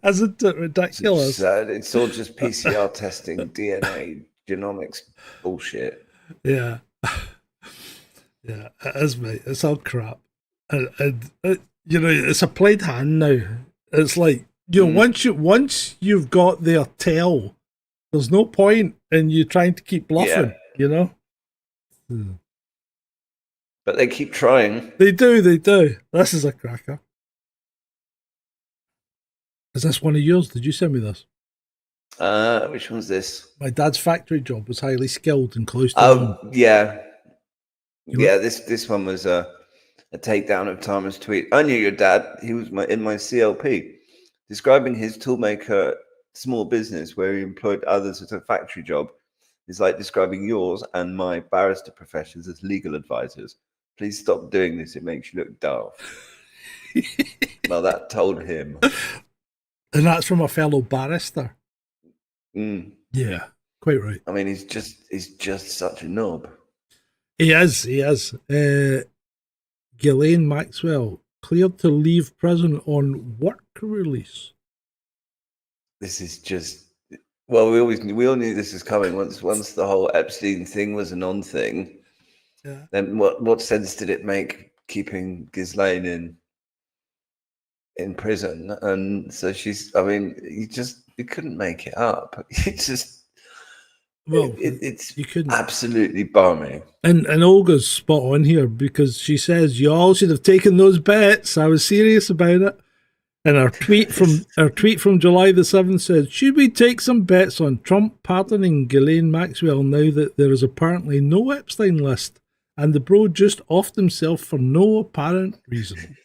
Isn't it ridiculous? It's all just PCR testing, DNA, genomics bullshit. Yeah. Yeah, it is, mate. It's all crap. And it's a played hand now. It's like, once you've got their tail, there's no point in you trying to keep bluffing, But they keep trying. They do. This is a cracker. Is this one of yours? Did you send me this? Which one's this? My dad's factory job was highly skilled and close to home. Yeah. This one was a takedown of Thomas' tweet. I knew your dad. He was in my CLP, describing his toolmaker small business where he employed others at a factory job is like describing yours and my barrister professions as legal advisors. Please stop doing this. It makes you look daft. Well, that told him. And that's from a fellow barrister. Mm. Yeah, quite right. I mean, he's just such a knob. He is. Ghislaine Maxwell cleared to leave prison on work release. This is just, well, we all knew this was coming once the whole Epstein thing was a non-thing. Yeah. Then what sense did it make keeping Ghislaine in prison? And so she's, I mean, you couldn't make it up. It's you couldn't. Absolutely balmy. And Olga's spot on here because she says you all should have taken those bets. I was serious about it. And our tweet from July the 7th says, should we take some bets on Trump pardoning Ghislaine Maxwell now that there is apparently no Epstein list and the bro just offed himself for no apparent reason?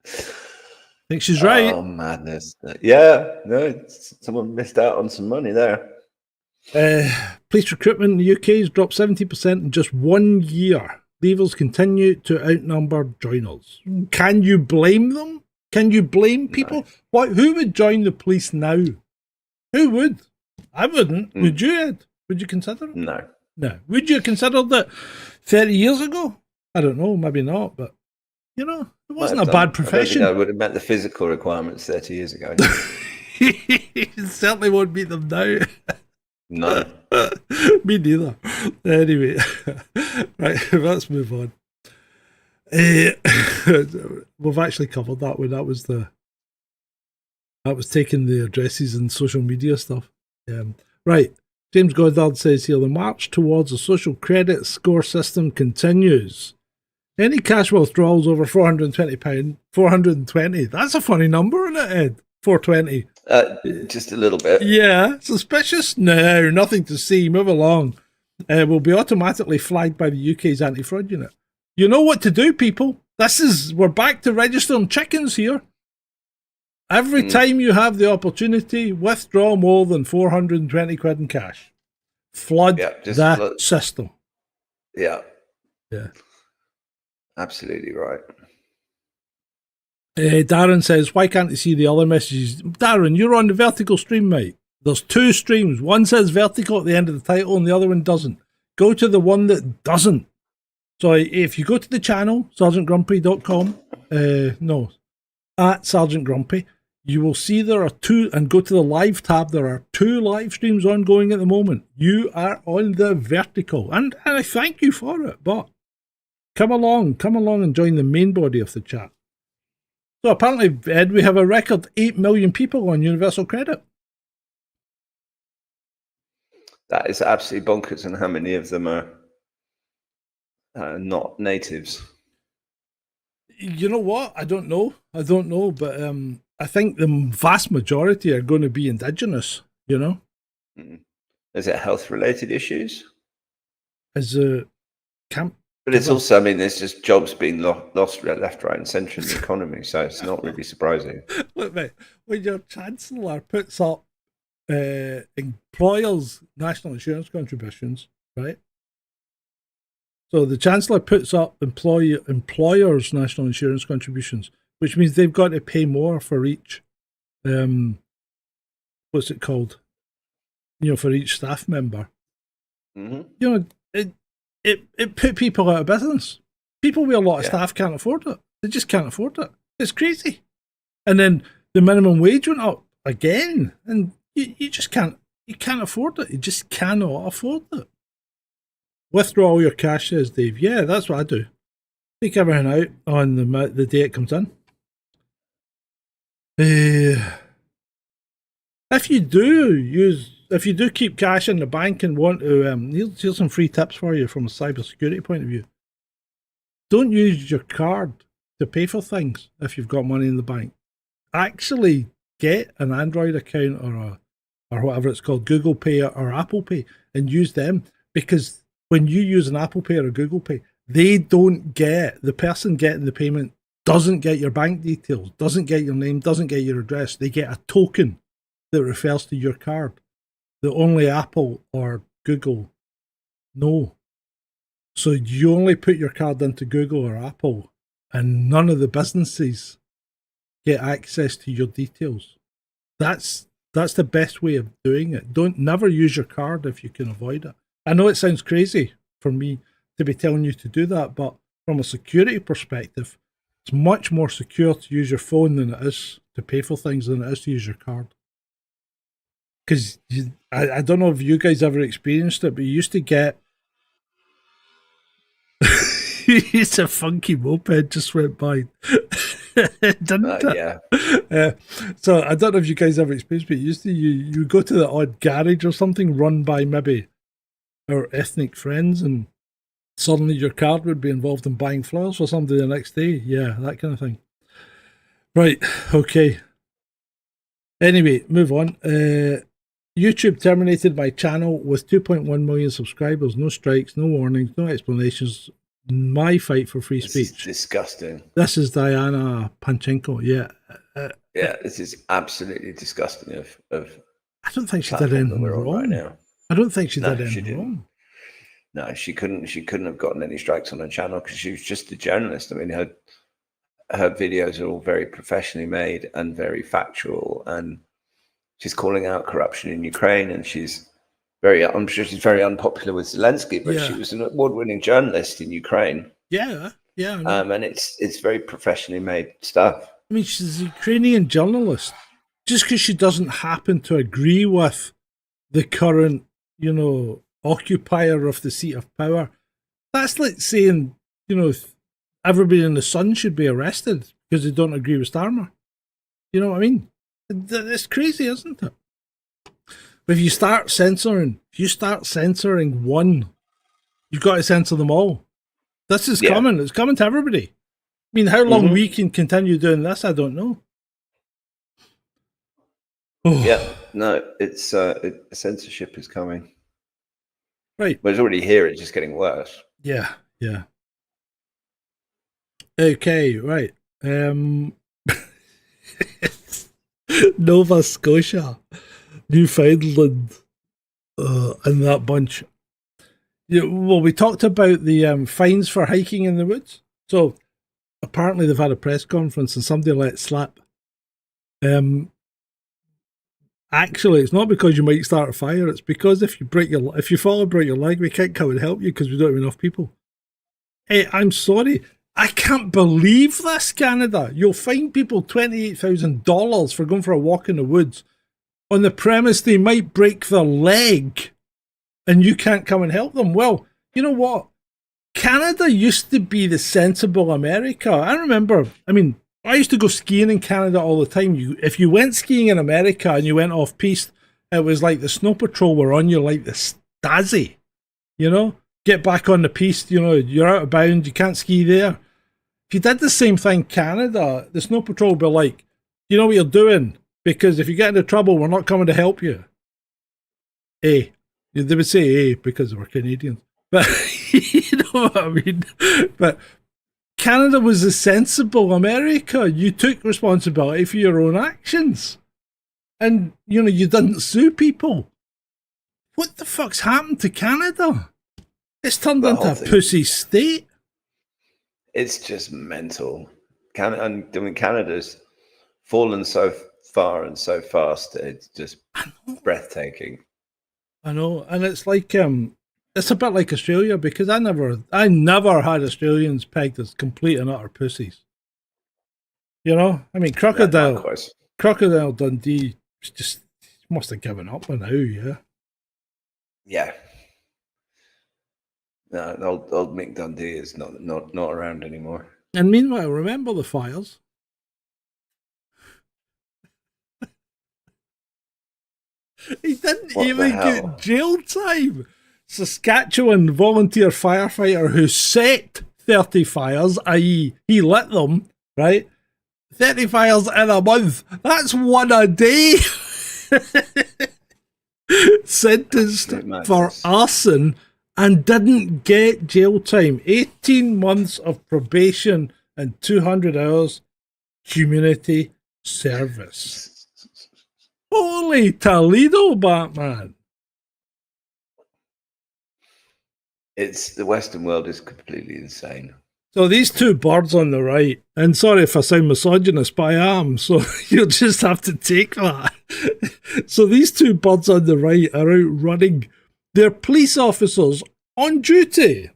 I think she's right. Oh, madness. Yeah, no, someone missed out on some money there. Police recruitment in the UK has dropped 70% in just 1 year. Leavers continue to outnumber joiners. Can you blame them? Can you blame people? No. Who would join the police now? Who would? I wouldn't. Would you, Ed? Would you consider it? No. No. Would you consider that 30 years ago? I don't know, maybe not, but you know, it wasn't a bad profession. I would have met the physical requirements 30 years ago. You certainly won't meet them now. No. Me neither. Anyway, right, let's move on. We've actually covered that one. That was taking the addresses and social media stuff. Right. James Goddard says here, the march towards a social credit score system continues. Any cash withdrawals over £420, 420. That's a funny number, isn't it, Ed? 420. Just a little bit. Yeah. Suspicious? No, nothing to see. Move along. Will be automatically flagged by the UK's anti-fraud unit. You know what to do, people. We're back to registering chickens here. Every time you have the opportunity, withdraw more than 420 quid in cash. Flood that system. Yeah. Yeah. Absolutely right. Darren says, why can't you see the other messages? Darren, you're on the vertical stream, mate. There's two streams. One says vertical at the end of the title and the other one doesn't. Go to the one that doesn't. So if you go to the channel, sergeantgrumpy.com, at Sergeant Grumpy, you will see there are two, and go to the live tab, there are 2 live streams ongoing at the moment. You are on the vertical, and I thank you for it, but come along and join the main body of the chat. So apparently, Ed, we have a record 8 million people on Universal Credit. That is absolutely bonkers, and how many of them are not natives? You know what? I don't know, but I think the vast majority are going to be indigenous, you know? Is it health-related issues? But it's also, I mean, there's just jobs being lost left, right, and centre in the economy, so it's not really surprising. Look, mate, when your Chancellor puts up employers' national insurance contributions, right? So the Chancellor puts up employers' national insurance contributions, which means they've got to pay more for each, what's it called? You know, for each staff member. Mm-hmm. You know, it put people out of business. People with a lot of staff can't afford it. They just can't afford it. It's crazy. And then the minimum wage went up again, and you just can't. You can't afford it. You just cannot afford it. Withdraw all your cash, says Dave. Yeah, that's what I do. Take everything out on the day it comes in. If you do keep cash in the bank and want to, here's some free tips for you from a cybersecurity point of view. Don't use your card to pay for things if you've got money in the bank. Actually get an Android account or whatever it's called, Google Pay or Apple Pay, and use them, because when you use an Apple Pay or a Google Pay, the person getting the payment doesn't get your bank details, doesn't get your name, doesn't get your address. They get a token that refers to your card that only Apple or Google know. So you only put your card into Google or Apple, and none of the businesses get access to your details. That's the best way of doing it. Never use your card if you can avoid it. I know it sounds crazy for me to be telling you to do that, but from a security perspective, it's much more secure to use your phone than it is to pay for things than it is to use your card. Because I don't know if you guys ever experienced it, but you used to get it's a funky moped just went by. Didn't it? Yeah. So I don't know if you guys ever experienced it, but you go to the odd garage or something run by maybe our ethnic friends, and suddenly your card would be involved in buying flowers for somebody the next day. Yeah, that kind of thing. Right, okay. Anyway, move on. YouTube terminated my channel with 2.1 million subscribers. No strikes, no warnings, no explanations. My fight for free speech. Is disgusting. This is Diana Panchenko. Yeah. Yeah, this is absolutely disgusting. I don't think she did anything wrong. Right now. I don't think she did anything wrong. No, she couldn't have gotten any strikes on her channel because she was just a journalist. I mean, her videos are all very professionally made and very factual, and she's calling out corruption in Ukraine, and I'm sure she's very unpopular with Zelensky, but she was an award-winning journalist in Ukraine. Yeah. And it's very professionally made stuff. I mean, she's a Ukrainian journalist. Just because she doesn't happen to agree with the current, occupier of the seat of power, that's like saying, everybody in the Sun should be arrested because they don't agree with Starmer. You know what I mean? It's crazy, isn't it? But if you start censoring one, you've got to censor them all. This is coming. It's coming to everybody. I mean, how long we can continue doing this, I don't know. Oh. Yeah, no, it's censorship is coming. Right. But it's already here. It's just getting worse. Yeah. Okay, right. Nova Scotia, Newfoundland, and that bunch. Well, we talked about the fines for hiking in the woods. So apparently they've had a press conference and somebody let slip. Actually, it's not because you might start a fire. It's because if you fall and break your leg, we can't come and help you because we don't have enough people. Hey, I'm sorry. I can't believe this, Canada. You'll fine people $28,000 for going for a walk in the woods on the premise they might break their leg and you can't come and help them. Well, you know what? Canada used to be the sensible America. I remember, I used to go skiing in Canada all the time. If you went skiing in America and you went off-piste, it was like the snow patrol were on you like the Stasi, Get back on the piste, you're out of bounds, you can't ski there. If you did the same thing in Canada, the snow patrol would be like, you know what you're doing? Because if you get into trouble, we're not coming to help you. They would say because they were Canadians. But you know what I mean? But Canada was a sensible America. You took responsibility for your own actions. And, you didn't sue people. What the fuck's happened to Canada? It's turned into a pussy state. It's just mental. Canada's fallen so far and so fast. It's just breathtaking. I know, and it's like it's a bit like Australia because I never had Australians pegged as complete and utter pussies. Crocodile Dundee just must have given up by now. Yeah. No, old Mick Dundee is not around anymore. And meanwhile, remember the fires? He didn't even get jail time. Saskatchewan volunteer firefighter who set 30 fires, i.e. he lit them, right? 30 fires in a month. That's one a day. Sentenced for arson and didn't get jail time. 18 months of probation and 200 hours community service. Holy Toledo, Batman. The Western world is completely insane. So these two birds on the right, and sorry if I sound misogynist, but I am, so you'll just have to take that. So these two birds on the right are out running. They're police officers on duty.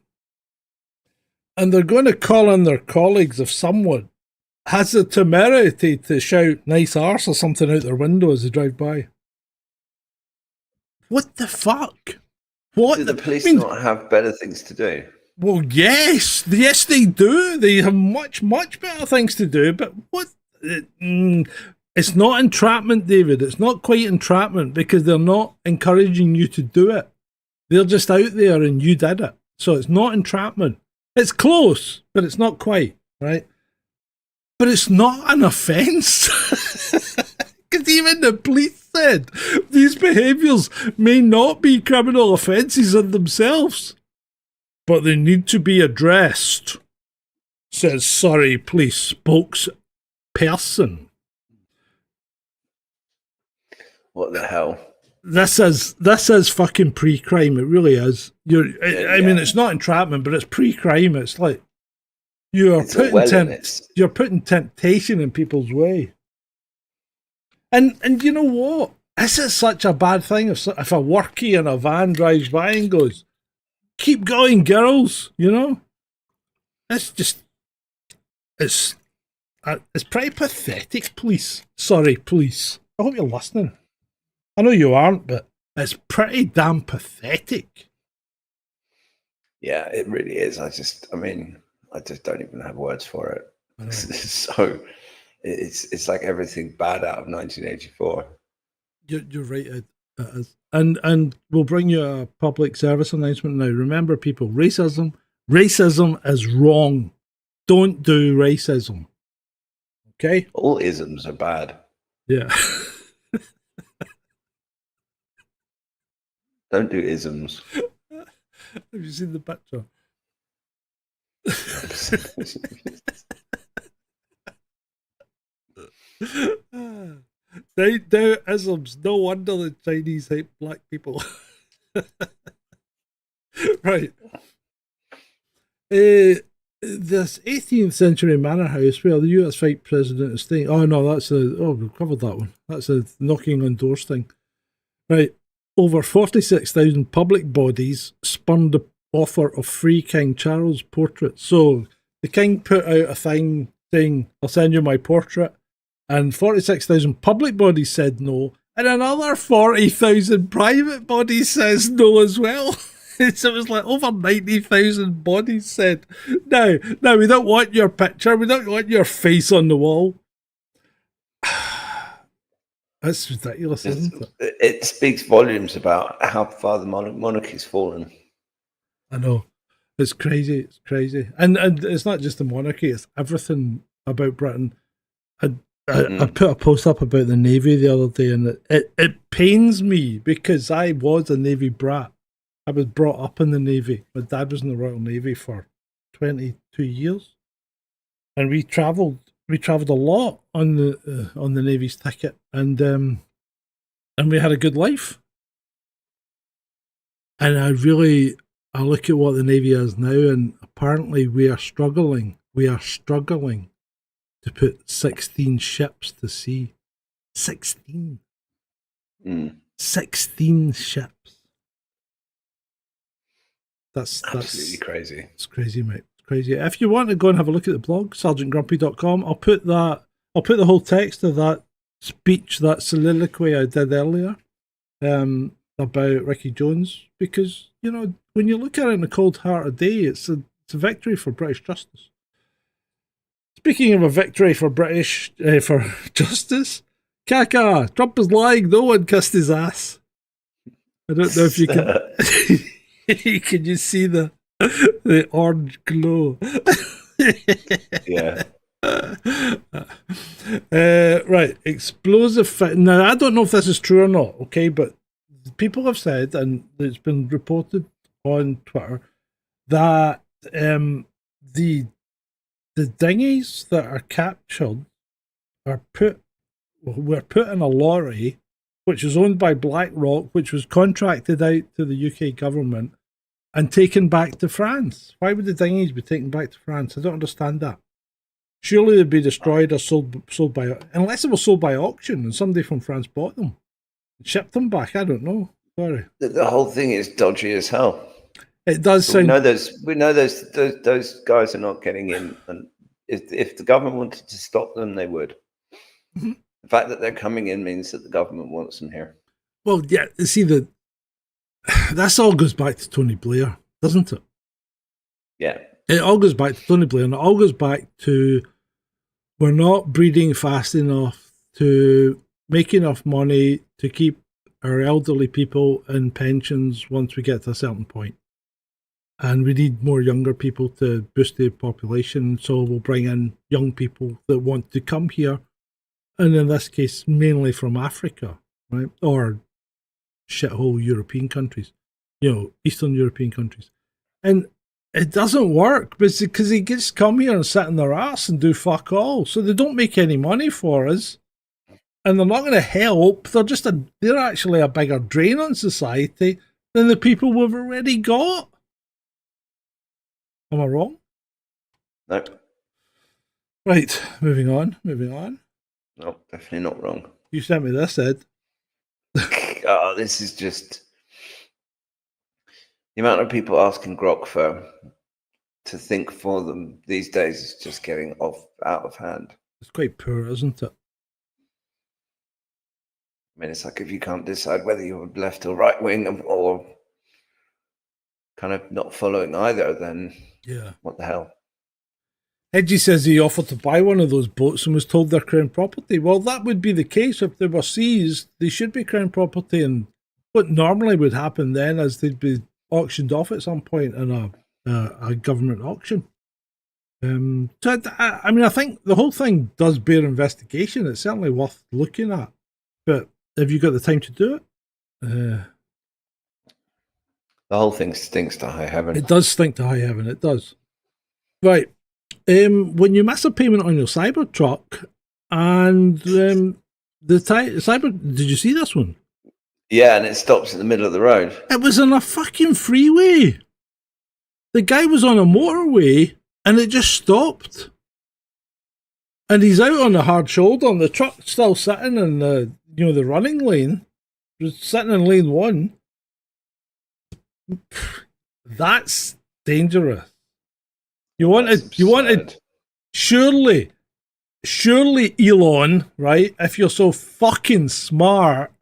And they're going to call on their colleagues if someone has the temerity to shout nice arse or something out their window as they drive by. What the fuck? What? Do the police not have better things to do? Well, yes, they do. They have much better things to do. But what? It's not entrapment, David. It's not quite entrapment because they're not encouraging you to do it. They're just out there and you did it. So it's not entrapment. It's close, but it's not quite, right? But it's not an offence. Because even the police said these behaviours may not be criminal offences in themselves, but they need to be addressed, says Surrey Police spokesperson. What the hell? This is fucking pre-crime. It really is. I mean, it's not entrapment, but it's pre-crime. It's like you're putting temptation in people's way. And you know what? This is such a bad thing. If a workie in a van drives by and goes, "Keep going, girls," you know, it's pretty pathetic. Police, sorry, police. I hope you're listening. I know you aren't, but it's pretty damn pathetic. Yeah, it really is. I just don't even have words for it. So it's like everything bad out of 1984. You're right, it is. And we'll bring you a public service announcement now. Remember, people, racism is wrong. Don't do racism. Okay? All isms are bad. Yeah. Don't do isms. Have you seen the picture? They do isms. No wonder the Chinese hate black people. Right. This 18th century manor house where the US Vice President is staying. Oh no, we've covered that one. That's a knocking on doors thing. Right. Over 46,000 public bodies spurned the offer of free King Charles portraits. So the King put out a thing saying, "I'll send you my portrait," and 46,000 public bodies said no, and another 40,000 private bodies says no as well. So it was like over 90,000 bodies said, no, we don't want your picture, we don't want your face on the wall. That's ridiculous, isn't it? It speaks volumes about how far the monarchy's fallen. I know. It's crazy. It's crazy. And it's not just the monarchy, it's everything about Britain. I put a post up about the Navy the other day, and it pains me because I was a Navy brat. I was brought up in the Navy. My dad was in the Royal Navy for 22 years. And we travelled a lot on the Navy's ticket, and we had a good life. And I look at what the Navy is now, and apparently we are struggling. We are struggling to put 16 ships to sea. 16. 16 ships. That's absolutely crazy. It's crazy, mate. Crazy. If you want to go and have a look at the blog, sergeantgrumpy.com, I'll put the whole text of that speech, that soliloquy I did earlier, about Ricky Jones, because, you know, when you look at it in a cold hearted day, it's a victory for British justice. Speaking of a victory for British for justice, Kaka, Trump is lying, no one kissed his ass. I don't know if you can can you see the orange glow? Yeah. Right, explosive. Now, I don't know if this is true or not, okay, but people have said, and it's been reported on Twitter, that the dinghies that are captured were put in a lorry, which is owned by BlackRock, which was contracted out to the UK government, and taken back to France. Why would the dinghies be taken back to France? I don't understand that. Surely they'd be destroyed or sold by, unless they were sold by auction and somebody from France bought them and shipped them back. I don't know. Sorry. The whole thing is dodgy as hell. It does sound. We know those guys are not getting in, and if the government wanted to stop them, they would. Mm-hmm. The fact that they're coming in means that the government wants them here. Well, yeah. See, this all goes back to Tony Blair, doesn't it? Yeah. It all goes back to Tony Blair, and it all goes back to we're not breeding fast enough to make enough money to keep our elderly people in pensions once we get to a certain point. And we need more younger people to boost the population, so we'll bring in young people that want to come here, and in this case, mainly from Africa, right? Or shithole European countries, Eastern European countries. And it doesn't work because they just come here and sit in their ass and do fuck all. So they don't make any money for us. And they're not going to help. They're actually a bigger drain on society than the people we've already got. Am I wrong? No. Right, moving on. No, definitely not wrong. You sent me this, Ed. Oh, this is just... The amount of people asking Grok to think for them these days is just getting out of hand. It's quite poor, isn't it? I mean, it's like if you can't decide whether you're left or right wing or kind of not following either, then what the hell? Edgy says he offered to buy one of those boats and was told they're Crown property. Well, that would be the case. If they were seized, they should be Crown property. And what normally would happen then is they'd be auctioned off at some point in a government auction. So I think the whole thing does bear investigation. It's certainly worth looking at. But have you got the time to do it? The whole thing stinks to high heaven. It does stink to high heaven. It does. Right. When you miss a payment on your Cybertruck and the did you see this one? Yeah, and it stops in the middle of the road. It was on a fucking freeway. The guy was on a motorway and it just stopped. And he's out on the hard shoulder and the truck's still sitting in the running lane. Just sitting in lane 1. That's dangerous. You wanted surely Elon, right? If you're so fucking smart,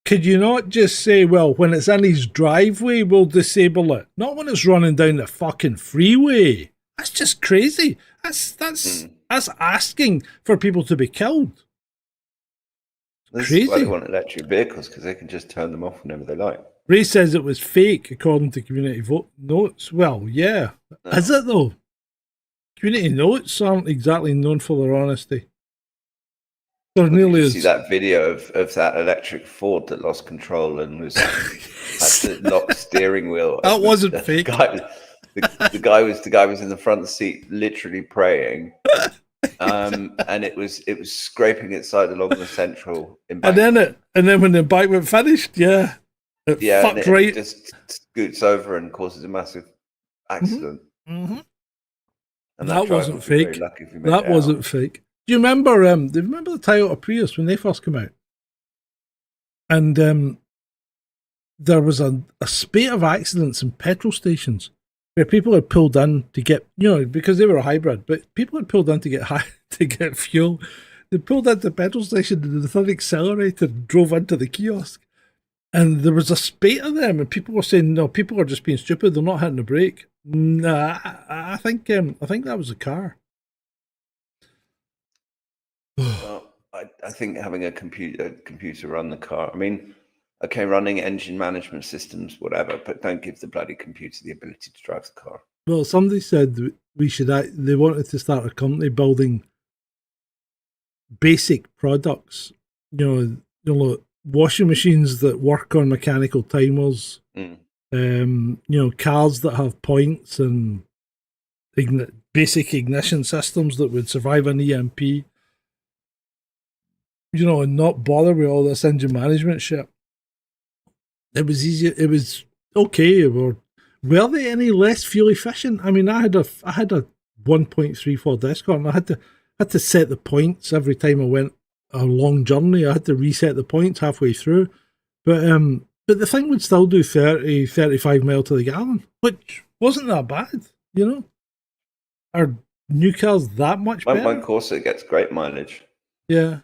could you not just say, well, when it's in his driveway, we'll disable it? Not when it's running down the fucking freeway. That's just crazy. That's asking for people to be killed. This crazy. is why they want electric vehicles, because they can just turn them off whenever they like. Ray says it was fake, according to Community Vote Notes. Well, yeah. No. Is it, though? Community Notes aren't exactly known for their honesty. They're nearly as... See that video of that electric Ford that lost control and was had to lock steering wheel. That wasn't fake. The guy was in the front seat, literally praying, and it was scraping its side along the central embankment. And then when the embankment finished, it just scoots over and causes a massive accident. Mm-hmm. And that wasn't fake. That wasn't fake. Do you remember? Do you remember the Toyota Prius when they first came out? And there was a spate of accidents in petrol stations where people had pulled in to get, because they were a hybrid, but people had pulled in to get fuel. They pulled into the petrol station and the thing accelerated and drove into the kiosk. And there was a spate of them, and people were saying, "No, people are just being stupid. They're not hitting the brake." Nah, I think that was a car. Well, I think having a computer run the car. I mean, okay, running engine management systems, whatever, but don't give the bloody computer the ability to drive the car. Well, somebody said we should. They wanted to start a company building basic products. Washing machines that work on mechanical timers. Cars that have points and basic ignition systems that would survive an EMP. And not bother with all this engine management shit. It was easier. It was okay. We're were they any less fuel efficient? I mean, I had a 1.34 Discord, and I had to set the points every time I went a long journey. I had to reset the points halfway through, but the thing would still do 30, 35 mile to the gallon, which wasn't that bad, you know. Are new cars that much better? My Corsa gets great mileage. Yeah.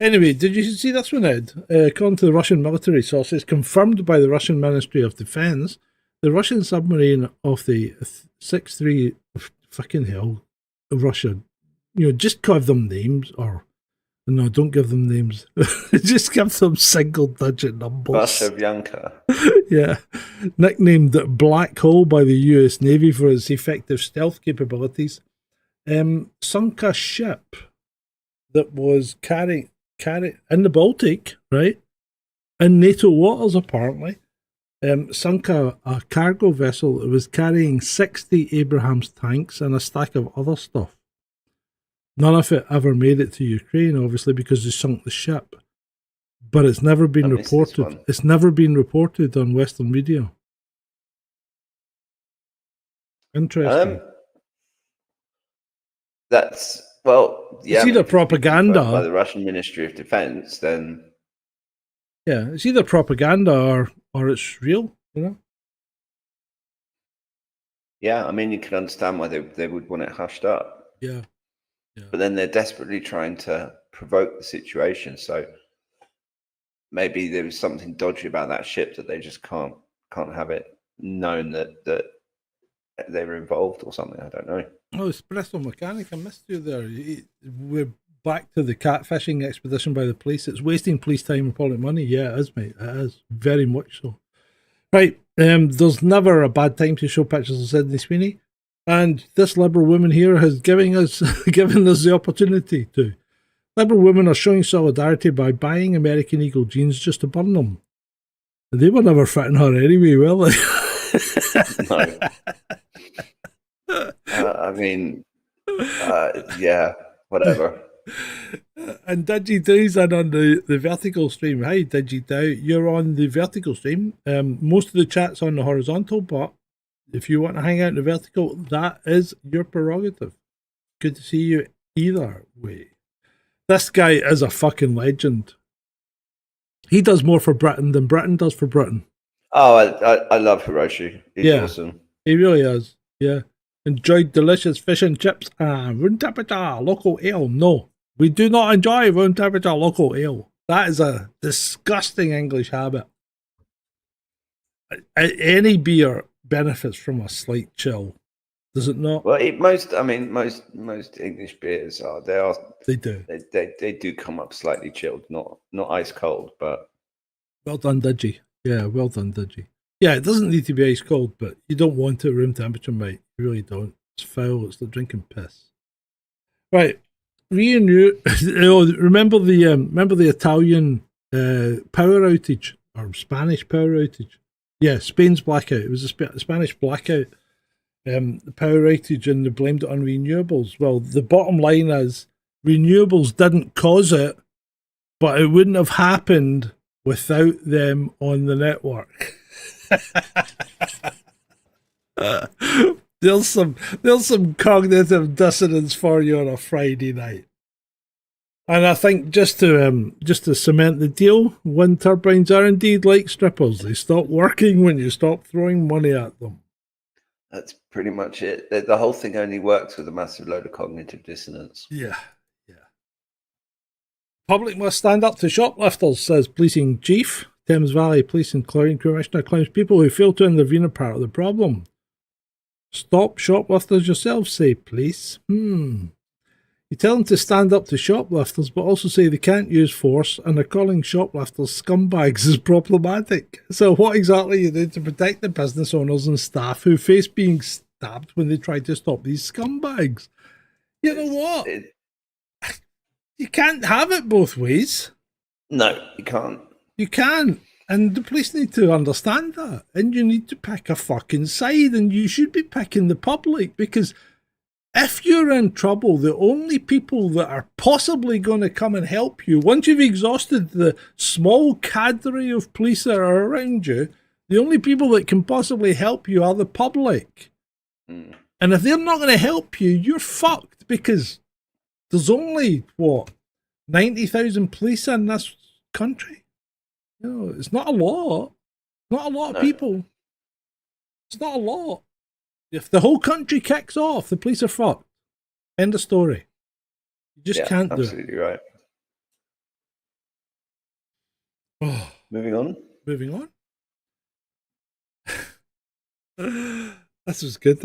Anyway, did you see this one, Ed? According to the Russian military sources, confirmed by the Russian Ministry of Defense, the Russian submarine of the 6-3, fucking hell, Russia, just give them names, or no, don't give them names. Just give them single-digit numbers. Russia Bianca. Yeah. Nicknamed Black Hole by the US Navy for its effective stealth capabilities, sunk a ship that was carrying in the Baltic, right? In NATO waters, apparently. Sunk a cargo vessel that was carrying 60 Abrams tanks and a stack of other stuff. None of it ever made it to Ukraine, obviously, because they sunk the ship. But it's never been reported. It's never been reported on Western media. Interesting. That's, well, yeah. It's either propaganda by the Russian Ministry of Defense, then. Yeah, it's either propaganda or it's real, you know? Yeah, I mean, you can understand why they would want it hushed up. Yeah. But then they're desperately trying to provoke the situation. So maybe there was something dodgy about that ship that they just can't have it known that they were involved or something. I don't know. Oh, Espresso Mechanic, I missed you there. We're back to the catfishing expedition by the police. It's wasting police time and public money. Yeah, it is, mate. It is. Very much so. Right. There's never a bad time to show pictures of Sydney Sweeney. And this Liberal woman here has given us the opportunity to. Liberal women are showing solidarity by buying American Eagle jeans just to burn them. They were never fitting her anyway, were they? No. I mean, yeah, whatever. And DigiDow's in on the vertical stream. Hi, DigiDow. You're on the vertical stream. Most of the chat's on the horizontal, but if you want to hang out in the vertical, that is your prerogative. Good to see you either way. This guy is a fucking legend. He does more for Britain than Britain does for Britain. Oh, I love Hiroshi. He's awesome. He really is. Yeah. Enjoyed delicious fish and chips and room temperature local ale. No, we do not enjoy room temperature local ale. That is a disgusting English habit. Any beer benefits from a slight chill, does it not? Well, most English beers are. They do. They do come up slightly chilled, not ice cold, but. Well done, Digi. Yeah, well done, Digi. Yeah, it doesn't need to be ice cold, but you don't want it room temperature, mate. You really don't. It's foul. It's like drinking piss. Right. Remember the Italian power outage or Spanish power outage? Yeah, Spain's blackout. It was a Spanish blackout, the power outage, and they blamed it on renewables. Well, the bottom line is renewables didn't cause it, but it wouldn't have happened without them on the network. There's some cognitive dissonance for you on a Friday night. And I think just to cement the deal, wind turbines are indeed like strippers. They stop working when you stop throwing money at them. That's pretty much it. The whole thing only works with a massive load of cognitive dissonance. Yeah. Public must stand up to shoplifters, says policing chief. Thames Valley Police and Commissioner claims people who fail to intervene are part of the problem. Stop shoplifters yourselves, say police. You tell them to stand up to shoplifters, but also say they can't use force, and are calling shoplifters scumbags is problematic. So what exactly are you doing to protect the business owners and staff who face being stabbed when they try to stop these scumbags? You know what? You can't have it both ways. No, you can't. You can't. And the police need to understand that. And you need to pick a fucking side, and you should be picking the public, because if you're in trouble, the only people that are possibly going to come and help you, once you've exhausted the small cadre of police that are around you, The only people that can possibly help you are the public. Mm. And if they're not going to help you, you're fucked, because there's only, 90,000 police in this country? It's not a lot. Not a lot of people. It's not a lot. If the whole country kicks off, the police are fucked. End of story. You just can't do it. Absolutely right. Oh. Moving on. This was good.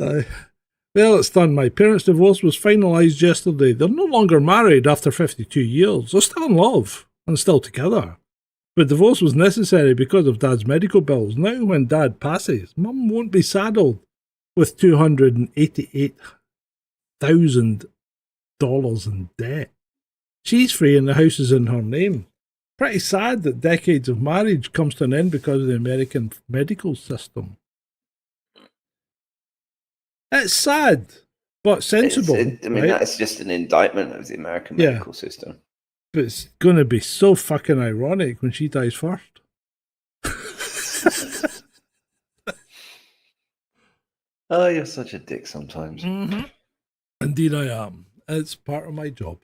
Well, it's done. My parents' divorce was finalised yesterday. They're no longer married after 52 years. They're still in love and still together. But divorce was necessary because of Dad's medical bills. Now when Dad passes, Mum won't be saddled with $288,000 in debt. She's free and the house is in her name. Pretty sad that decades of marriage comes to an end because of the American medical system. It's sad, but sensible. Right? That's just an indictment of the American medical system. But it's going to be so fucking ironic when she dies first. Oh, you're such a dick sometimes. Mm-hmm. Indeed I am. It's part of my job.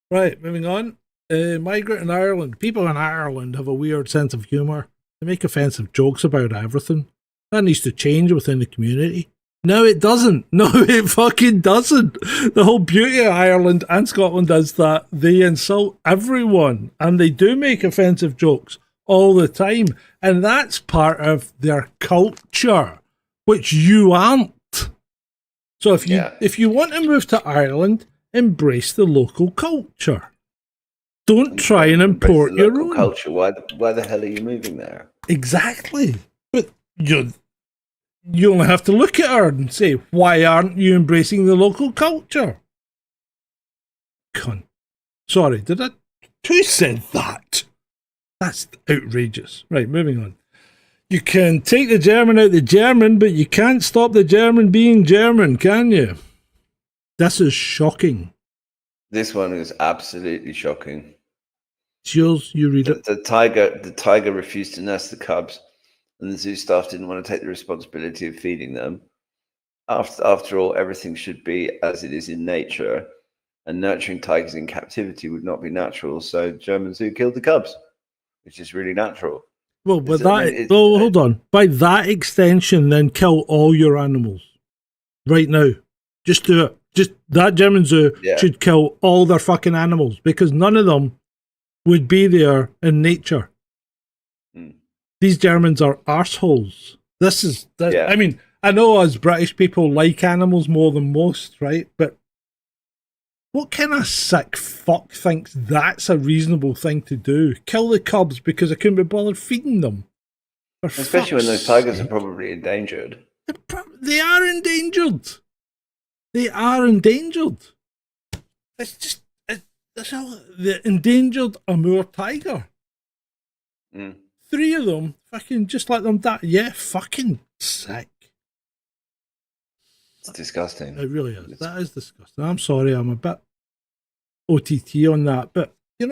Right, moving on. Migrant in Ireland. People in Ireland have a weird sense of humour. They make offensive jokes about everything. That needs to change within the community. No, it doesn't. No, it fucking doesn't. The whole beauty of Ireland and Scotland is that they insult everyone and they do make offensive jokes all the time. And that's part of their culture, which you aren't. So if you want to move to Ireland, embrace the local culture. Don't try and import your own culture. Why the hell are you moving there? Exactly. But you only have to look at her and say, why aren't you embracing the local culture? Cunt. Sorry, who said that? That's outrageous. Right, moving on. You can take the German out the German, but you can't stop the German being German, can you? This is shocking. This one is absolutely shocking. It's yours, you read it. The tiger refused to nurse the cubs, and the zoo staff didn't want to take the responsibility of feeding them. After all, everything should be as it is in nature, and nurturing tigers in captivity would not be natural, so German zoo killed the cubs, which is really natural. Well, hold on. By that extension, then kill all your animals. Right now. Just do it. Just that German zoo should kill all their fucking animals, because none of them would be there in nature. These Germans are arseholes. I mean, I know as British people like animals more than most, right? But what kind of sick fuck thinks that's a reasonable thing to do? Kill the cubs because I couldn't be bothered feeding them. Especially when those tigers are probably endangered. They are endangered. They are endangered. It's just the endangered Amur tiger. 3 of them, fucking just let them die. Yeah, fucking sick. It's disgusting. It really is. That is disgusting. I'm sorry, I'm a bit OTT on that, but I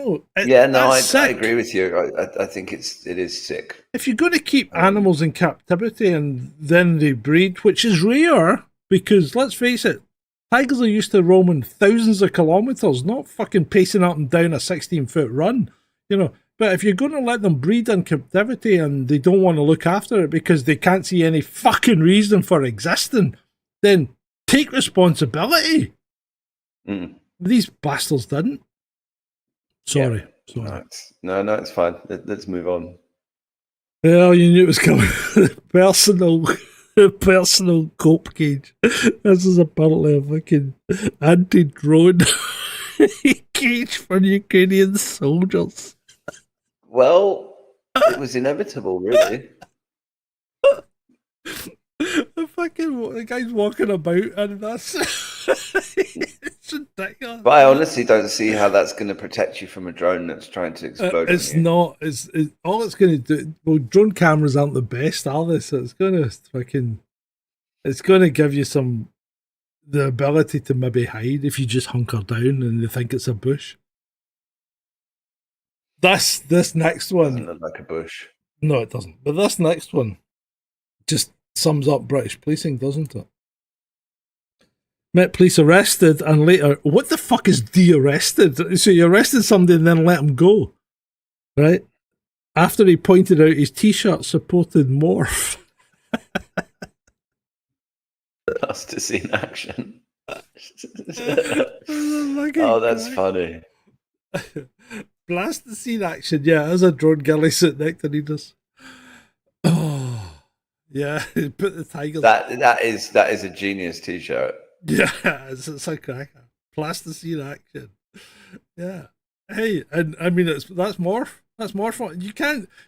agree with you. I think it is sick. If you're going to keep animals in captivity and then they breed, which is rare, because let's face it, tigers are used to roaming thousands of kilometers, not fucking pacing up and down a 16-foot run, But if you're going to let them breed in captivity and they don't want to look after it because they can't see any fucking reason for existing, then take responsibility. These bastards didn't. Sorry. No, it's fine. Let's move on. Well, you knew it was coming. Personal cope cage. This is apparently a fucking anti-drone cage for Ukrainian soldiers. Well, it was inevitable, really. The guy's walking about and that's it's ridiculous. But I honestly don't see how that's going to protect you from a drone that's trying to explode. It's not. It's all it's going to do. Well, drone cameras aren't the best, are they? So it's going to give you the ability to maybe hide if you just hunker down and they think it's a bush. This next one doesn't look like a bush. No, it doesn't. But this next one just sums up British policing, doesn't it? Met police arrested and later, what the fuck is de-arrested? So you arrested somebody and then let him go, right? After he pointed out his t-shirt supported Morph. Plasticine action. Oh, that's funny. Plasticine action, yeah, as a drone gilly sitting next to Nina's. Oh, yeah, put the tigers. That is a genius t-shirt. Yeah, it's a cracker. Plasticine action. Yeah. Hey, and I mean that's Morph. That's Morph.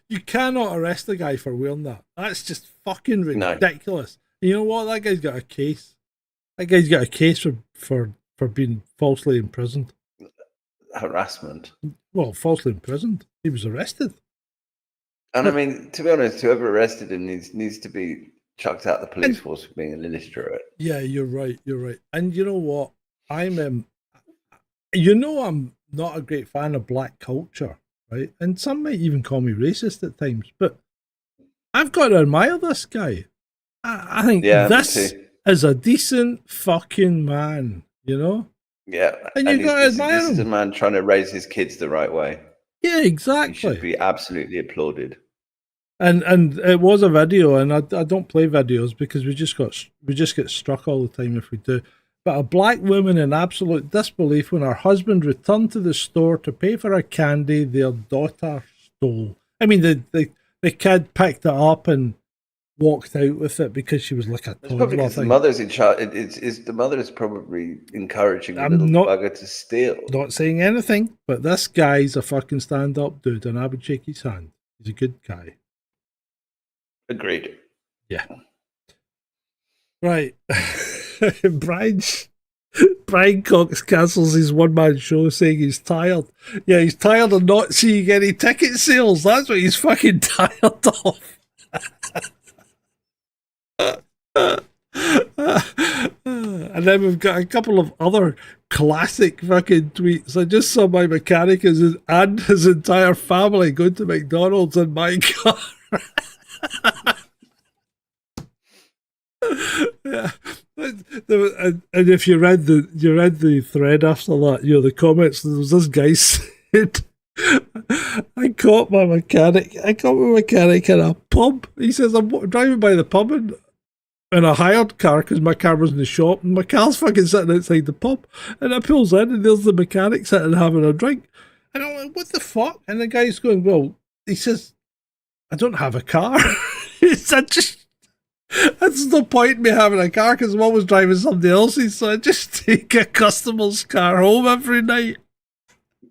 You cannot arrest a guy for wearing that. That's just fucking ridiculous. No. You know what? That guy's got a case. That guy's got a case for being falsely imprisoned. Harassment. Well, falsely imprisoned. He was arrested. And I mean, to be honest, whoever arrested him needs to be chucked out the police force for being an illiterate. Yeah, you're right. And you know what? I'm not a great fan of black culture, right? And some might even call me racist at times, but I've got to admire this guy. I think this is a decent fucking man, you know? Yeah. And you got to admire him. This is a man trying to raise his kids the right way. Yeah, exactly. He should be absolutely applauded. And it was a video, and I don't play videos because we just get struck all the time if we do. But a black woman in absolute disbelief when her husband returned to the store to pay for a candy their daughter stole. I mean, the kid picked it up and walked out with it because she was like a toddler. Probably because the mother's in charge. The mother is probably encouraging the little bugger to steal. Not saying anything, but this guy's a fucking stand-up dude, and I would shake his hand. He's a good guy. Agreed. Yeah. Right. Brian Cox cancels his one-man show saying he's tired. Yeah, he's tired of not seeing any ticket sales. That's what he's fucking tired of. And then we've got a couple of other classic fucking tweets. I just saw my mechanic and his entire family go to McDonald's in my car. Yeah. And if you read the thread after that, you know, the comments, there was this guy said, I caught my mechanic in a pub. He says, I'm driving by the pub in a hired car because my car was in the shop and my car's fucking sitting outside the pub, and I pulls in and there's the mechanic sitting having a drink, and I'm like, what the fuck? And the guy's going, well, he says, I don't have a car. That's no point in me having a car because I'm always driving somebody else's, so I just take a customer's car home every night.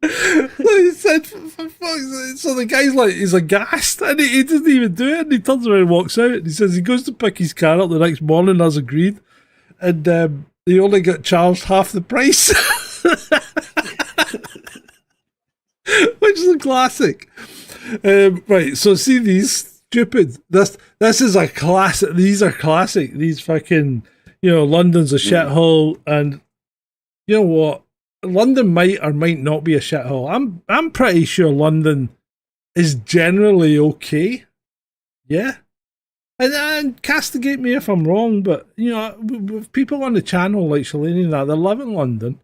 So he said, so the guy's like, he's aghast, and he doesn't even do it, and he turns around and walks out, and he says he goes to pick his car up the next morning as agreed, and he only got charged half the price. Which is a classic. Right, so see these stupid, this is a classic, these are classic, these fucking, you know, London's a shithole, and you know what, London might or might not be a shithole. I'm pretty sure London is generally okay. Yeah. And castigate me if I'm wrong, but you know, with people on the channel like Shalini and that, they live in London.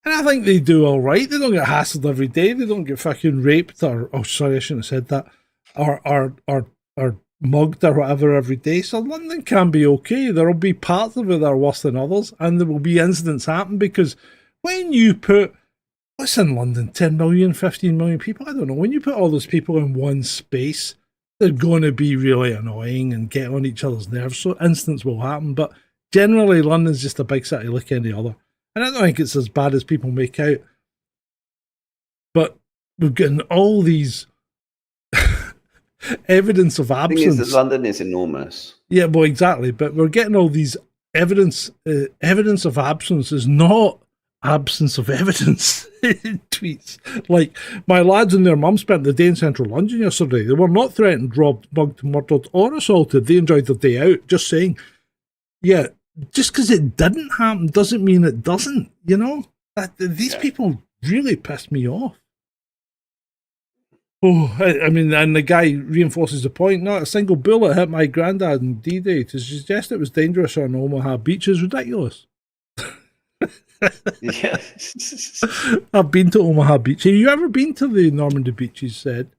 And I think they do all right. They don't get hassled every day. They don't get fucking raped or, oh sorry, I shouldn't have said that. Or mugged or whatever every day. So London can be okay. There will be parts of it that are worse than others, and there will be incidents happen because when you put, what's in London, 10 million, 15 million people? I don't know. When you put all those people in one space, they're going to be really annoying and get on each other's nerves. So incidents will happen. But generally, London's just a big city like any other. And I don't think it's as bad as people make out. But we're getting all these evidence of absence. The thing is that London is enormous. Yeah, well, exactly. But we're getting all these evidence of absence is not absence of evidence in tweets. Like, my lads and their mum spent the day in central London yesterday. They were not threatened, robbed, mugged, murdered, or assaulted. They enjoyed their day out. Just saying. Yeah, just because it didn't happen doesn't mean it doesn't, you know? These people really pissed me off. Oh, I mean, and the guy reinforces the point. Not a single bullet hit my granddad in D-Day. To suggest it was dangerous on Omaha beach is ridiculous. Yes. I've been to Omaha Beach. Have you ever been to the Normandy beaches, said?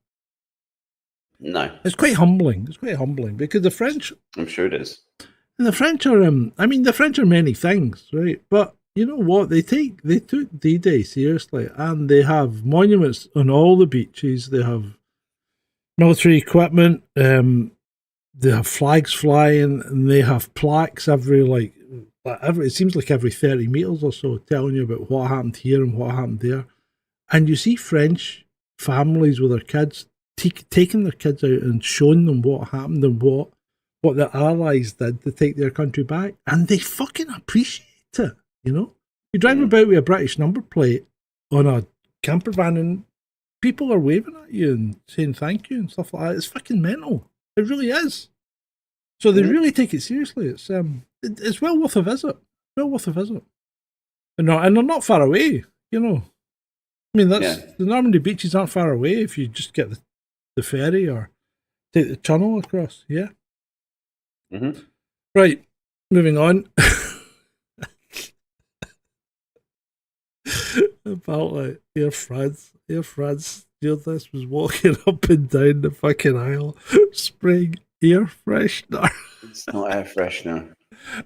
No. It's quite humbling. It's quite humbling because the French... I'm sure it is. And the French are, I mean, the French are many things, right? But you know what? They took D-Day seriously, and they have monuments on all the beaches. They have military equipment. They have flags flying, and they have plaques every it seems like every 30 meters or so, telling you about what happened here and what happened there. And you see French families with their kids taking their kids out and showing them what happened and what the Allies did to take their country back, and they fucking appreciate it. You know, you drive about with a British number plate on a camper van, and people are waving at you and saying thank you and stuff like that. It's fucking mental. It really is. So they really take it seriously. It's well worth a visit. Well worth a visit. And they're not far away. You know, I mean, the Normandy beaches aren't far away if you just get the ferry or take the tunnel across. Yeah. Mm-hmm. Right, moving on. Apparently, Air France stewardess was walking up and down the fucking aisle spraying air freshener. It's not air freshener.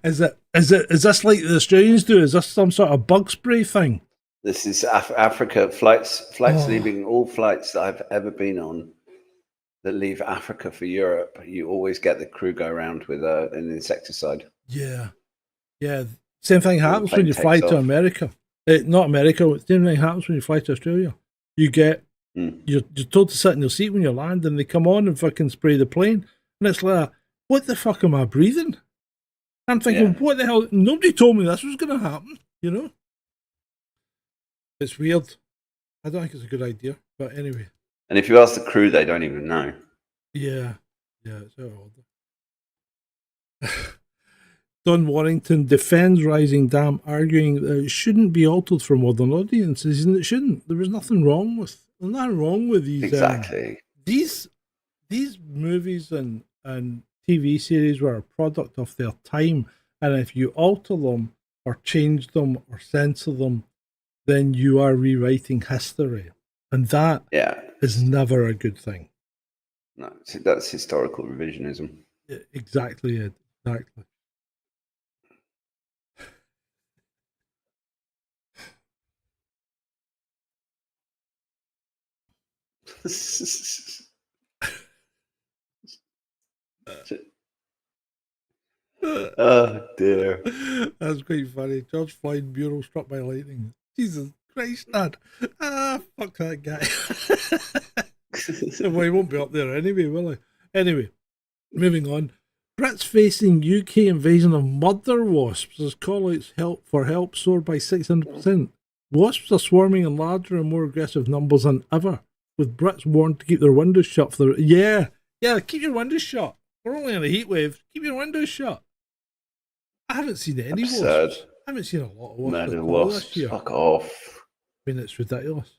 Is this like the Australians do? Is this some sort of bug spray thing? This is Africa flights leaving all flights that I've ever been on that leave Africa for Europe. You always get the crew go around with an insecticide. Yeah. Same thing happens when you fly to America. Not America. Same thing happens when you fly to Australia. You get you're told to sit in your seat when you land, and they come on and fucking spray the plane, and it's like, what the fuck am I breathing? I'm thinking, what the hell? Nobody told me this was going to happen. You know, it's weird. I don't think it's a good idea, but anyway. And if you ask the crew, they don't even know. Yeah, it's so odd. Don Warrington defends Rising Dam, arguing that it shouldn't be altered for modern audiences, and it shouldn't. There's nothing wrong with these. Exactly. These movies and TV series were a product of their time, and if you alter them or change them or censor them, then you are rewriting history, and that is never a good thing. No, that's historical revisionism. Yeah, exactly, Ed. Exactly. Oh dear. That's quite funny. George Floyd mural struck by lightning. Jesus Christ, Dad. Fuck that guy. Well, he won't be up there anyway, will he? Anyway, moving on. Brits facing UK invasion of murder wasps as call-outs for help soared by 600%. Wasps are swarming in larger and more aggressive numbers than ever, with Brits warned to keep their windows shut for the... Yeah, keep your windows shut. We're only in a heat wave. Keep your windows shut. I haven't seen any wasps. I haven't seen a lot of wasps. Murder wasps. This year. Fuck off. I mean, it's ridiculous.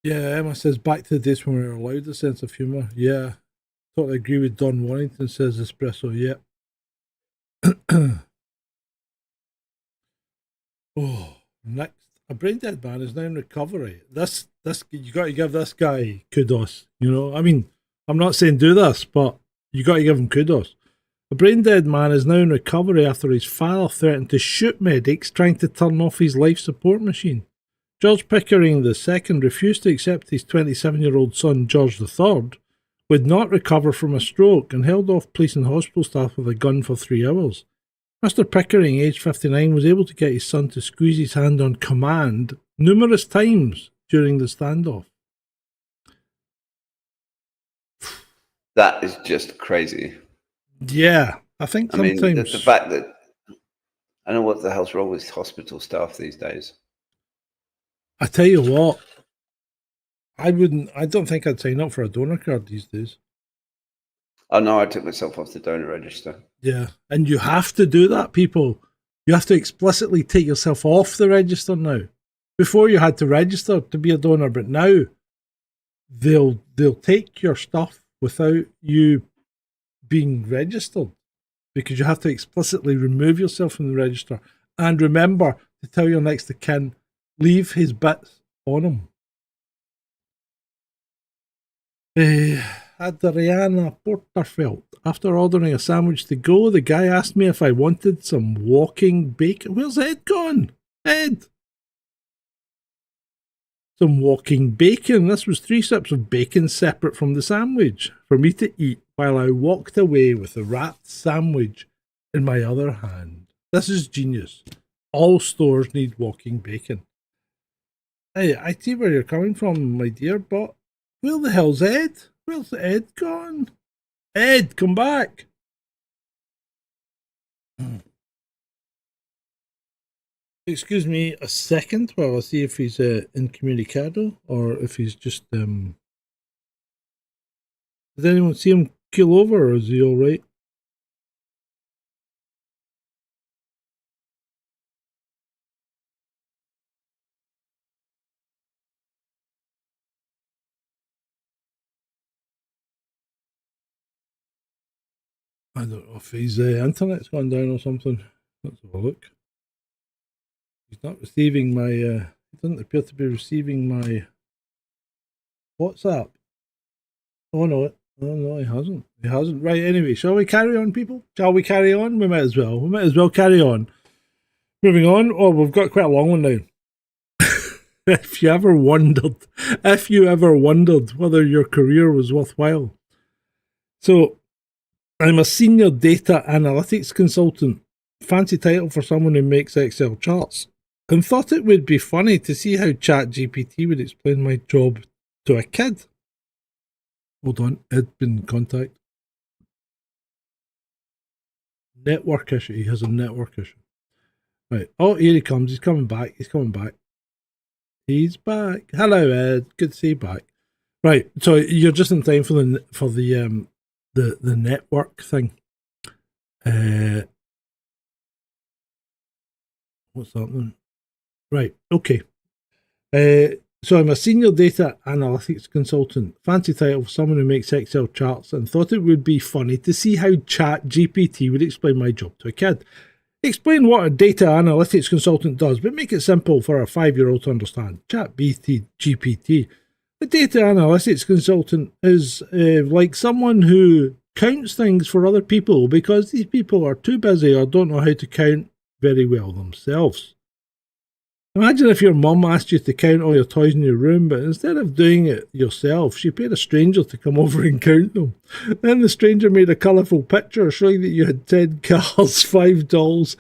Yeah, Emma says, back to the days when we were allowed a sense of humour. Yeah, totally agree with Don Warrington, says Espresso. Yeah. Oh, next. A brain dead man is now in recovery. This you got to give this guy kudos. You know, I mean, I'm not saying do this, but you got to give him kudos. A brain dead man is now in recovery after his father threatened to shoot medics trying to turn off his life support machine. George Pickering II refused to accept his 27-year-old son, George III, would not recover from a stroke and held off police and hospital staff with a gun for 3 hours. Mr. Pickering, aged 59, was able to get his son to squeeze his hand on command numerous times during the standoff. That is just crazy. Yeah, I think sometimes... I mean, the fact that... I don't know what the hell's wrong with hospital staff these days. I tell you what, I don't think I'd sign up for a donor card these days. Oh no, I took myself off the donor register. Yeah, and you have to do that, people. You have to explicitly take yourself off the register now. Before you had to register to be a donor, but now they'll take your stuff without you being registered, because you have to explicitly remove yourself from the register. And remember to tell your next of kin, leave his bits on him. Adriana Porterfeld. After ordering a sandwich to go, the guy asked me if I wanted some walking bacon. Where's Ed gone? Ed! Some walking bacon. This was 3 strips of bacon separate from the sandwich for me to eat while I walked away with the wrapped sandwich in my other hand. This is genius. All stores need walking bacon. Hey, I see where you're coming from, my dear, but where the hell's Ed? Where's Ed gone? Ed, come back! Excuse me a second while I see if he's incommunicado or if he's just... Did anyone see him keel over, or is he alright? I don't know if his internet's gone down or something. Let's have a look. He's not receiving my... he doesn't appear to be receiving my WhatsApp. Oh no, he hasn't. He hasn't. Right, anyway, shall we carry on, people? Shall we carry on? We might as well. We might as well carry on. Moving on. Oh, we've got quite a long one now. If you ever wondered whether your career was worthwhile. So, I'm a senior data analytics consultant. Fancy title for someone who makes Excel charts. And thought it would be funny to see how ChatGPT would explain my job to a kid. Hold on, Ed been in contact. Network issue. He has a network issue. Right. Oh, here he comes. He's coming back. He's coming back. He's back. Hello, Ed. Good to see you back. Right. So you're just in time for the network thing. What's happening? Right. Okay. So I'm a senior data analytics consultant. Fancy title for someone who makes Excel charts, and thought it would be funny to see how ChatGPT would explain my job to a kid. Explain what a data analytics consultant does, but make it simple for a 5-year-old to understand. ChatGPT. A data analytics consultant is like someone who counts things for other people because these people are too busy or don't know how to count very well themselves. Imagine if your mum asked you to count all your toys in your room, but instead of doing it yourself, she paid a stranger to come over and count them. Then the stranger made a colourful picture showing that you had 10 cars, 5 dolls,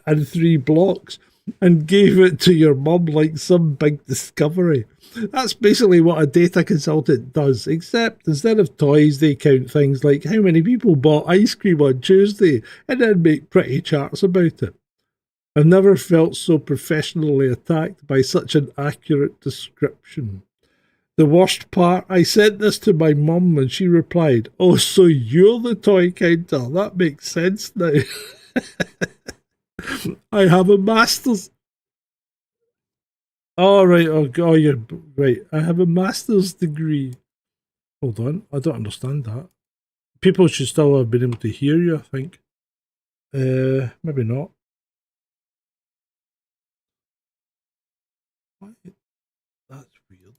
and 3 blocks, and gave it to your mum like some big discovery. That's basically what a data consultant does, except instead of toys, they count things like how many people bought ice cream on Tuesday, and then make pretty charts about it. I've never felt so professionally attacked by such an accurate description. The worst part, I sent this to my mum and she replied, "Oh, so you're the toy counter? That makes sense now." I have a master's. Oh, right. Oh, you're right. I have a master's degree. Hold on. I don't understand that. People should still have been able to hear you, I think. Maybe not. What? That's weird.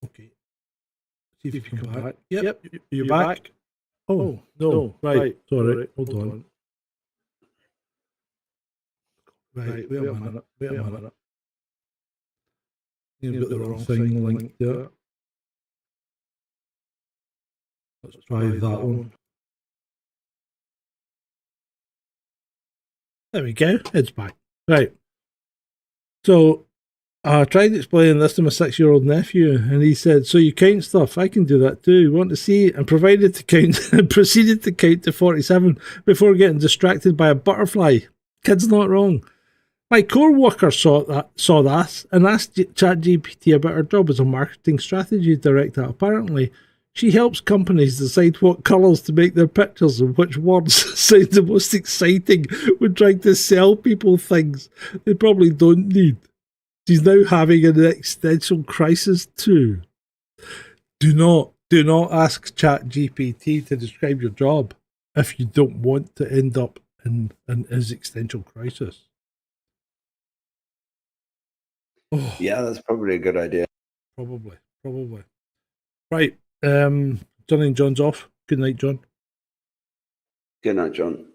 Okay. See if you come back. Yep. You're back. Oh, no. Right. Sorry. Hold on. Right. Wait a minute. You've got the wrong thing linked there. Let's try that one. There we go. It's back. Right. So I tried explaining this to my 6-year-old nephew, and he said, "So you count stuff? I can do that too. Want to see?" And proceeded to count to 47 before getting distracted by a butterfly. Kid's not wrong. My co-worker saw that and asked ChatGPT about her job as a marketing strategy director. Apparently, She helps companies decide what colours to make their pictures and which words sound the most exciting when trying to sell people things they probably don't need. She's now having an existential crisis too. Do not ask ChatGPT to describe your job if you don't want to end up in an existential crisis. Oh, yeah, that's probably a good idea. Probably. Right. John and John's off. Good night, John. Good night, John.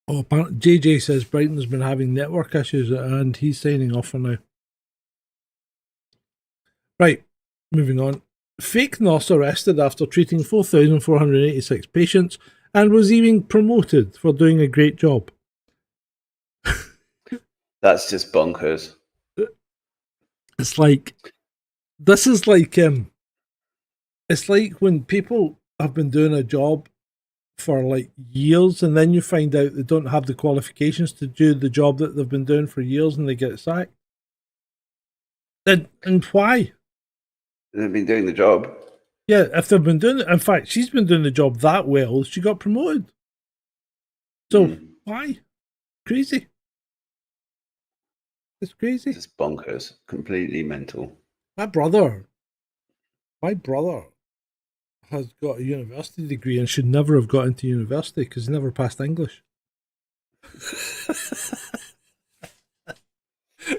Oh, JJ says Brighton's been having network issues and he's signing off for now. Right, moving on. Fake NOS arrested after treating 4,486 patients and was even promoted for doing a great job. That's just bonkers. It's like, this is like, it's like when people have been doing a job for like years and then you find out they don't have the qualifications to do the job that they've been doing for years and they get sacked. And why? They've been doing the job. Yeah, if they've been doing it, in fact, she's been doing the job that well, she got promoted. So why? Crazy. It's crazy. It's bonkers. Completely mental. My brother has got a university degree and should never have got into university because he never passed English.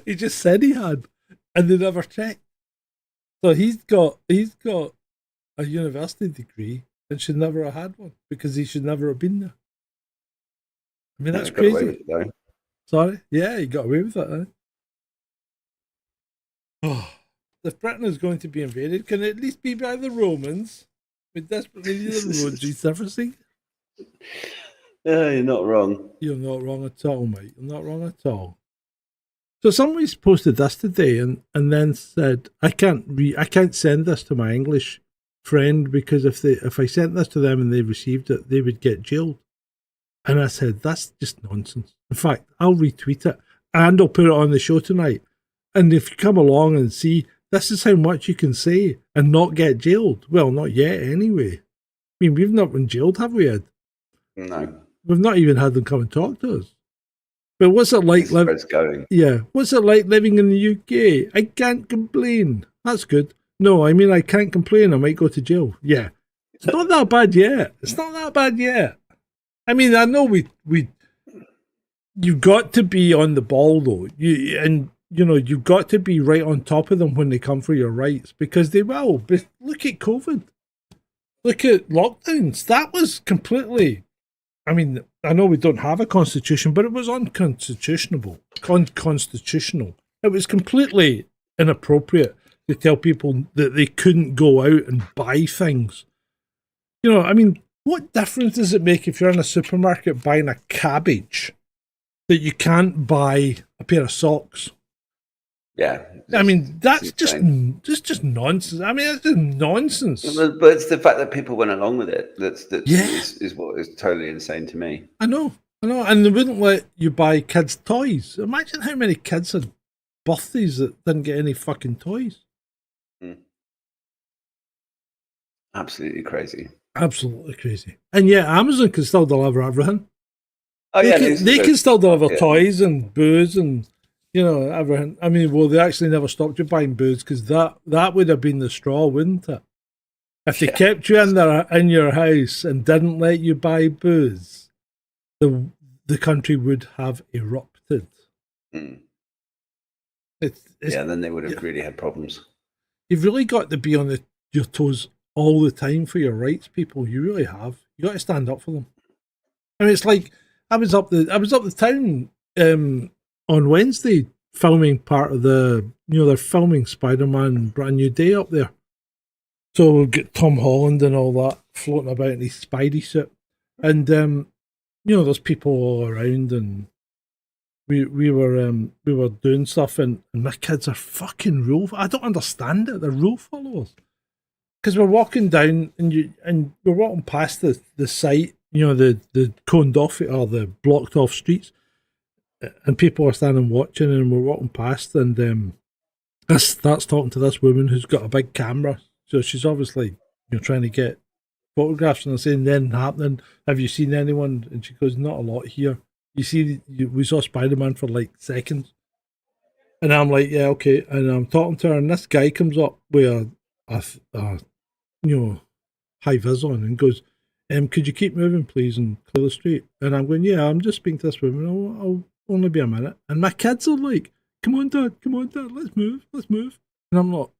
He just said he had, and they never checked. So he's got a university degree and should never have had one because he should never have been there. I mean, that's crazy. Sorry? Yeah, he got away with it, eh? Oh, if Britain is going to be invaded, can it at least be by the Romans? We desperately need the roads resurfacing. Yeah, you're not wrong. You're not wrong at all, mate. You're not wrong at all. So somebody's posted this today and then said, I can't send this to my English friend because if I sent this to them and they received it, they would get jailed. And I said, that's just nonsense. In fact, I'll retweet it and I'll put it on the show tonight. And if you come along and see, this is how much you can say and not get jailed. Well, not yet anyway. I mean, we've not been jailed, have we, Ed? No. We've not even had them come and talk to us. But what's it like living? Yeah, what's it like living in the UK? I can't complain. That's good. No, I mean I can't complain. I might go to jail. Yeah, it's not that bad yet. It's not that bad yet. I mean, I know you've got to be on the ball though. You've got to be right on top of them when they come for your rights because they will. But look at COVID. Look at lockdowns. That was completely. I mean, I know we don't have a constitution, but it was unconstitutional. Constitutional. It was completely inappropriate to tell people that they couldn't go out and buy things. You know, I mean, what difference does it make if you're in a supermarket buying a cabbage that you can't buy a pair of socks? Yeah, I mean that's just nonsense. I mean that's just nonsense. But it's the fact that people went along with it is what is totally insane to me. I know, and they wouldn't let you buy kids' toys. Imagine how many kids had birthdays that didn't get any fucking toys. Absolutely crazy. Absolutely crazy. And yeah, Amazon can still deliver everything. Oh they can still deliver toys and booze and. You know, everything. I mean, well, they actually never stopped you buying booze because that would have been the straw, wouldn't it? If they kept you in your house and didn't let you buy booze, the country would have erupted. Then they would have really had problems. You've really got to be on your toes all the time for your rights, people. You really have. You got to stand up for them. I mean, it's like I was up the town. On Wednesday, filming part of they're filming Spider-Man Brand New Day up there. So we'll get Tom Holland and all that floating about in his Spidey suit. And, there's people all around and we were doing stuff and my kids are fucking rule. I don't understand it. They're rule followers. Because we're walking down and we're walking past the site, the coned off or the blocked off streets. And people are standing watching and we're walking past and I starts talking to this woman who's got a big camera So she's obviously, trying to get photographs, and I'm saying, then happening, have you seen anyone? And she goes, not a lot here. You see, we saw Spider-Man for like seconds. And I'm like, yeah, okay. And I'm talking to her, and this guy comes up with a high vis on and goes, could you keep moving, please, and clear the street? And I'm going, yeah, I'm just speaking to this woman. I'll only be a minute. And my kids are like, come on, Dad, let's move. And I'm not,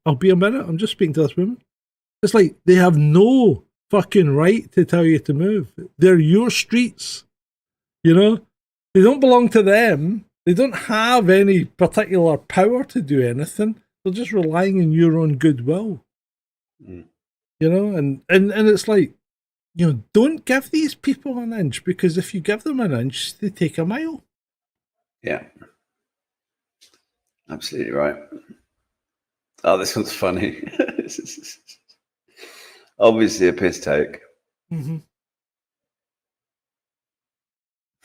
I'll be a minute. I'm just speaking to this woman. It's like they have no fucking right to tell you to move. They're your streets. They don't belong to them. They don't have any particular power to do anything. They're just relying on your own goodwill. And it's like, don't give these people an inch, because if you give them an inch, they take a mile. Yeah. Absolutely right. Oh, this one's funny. Obviously a piss take. Mm-hmm.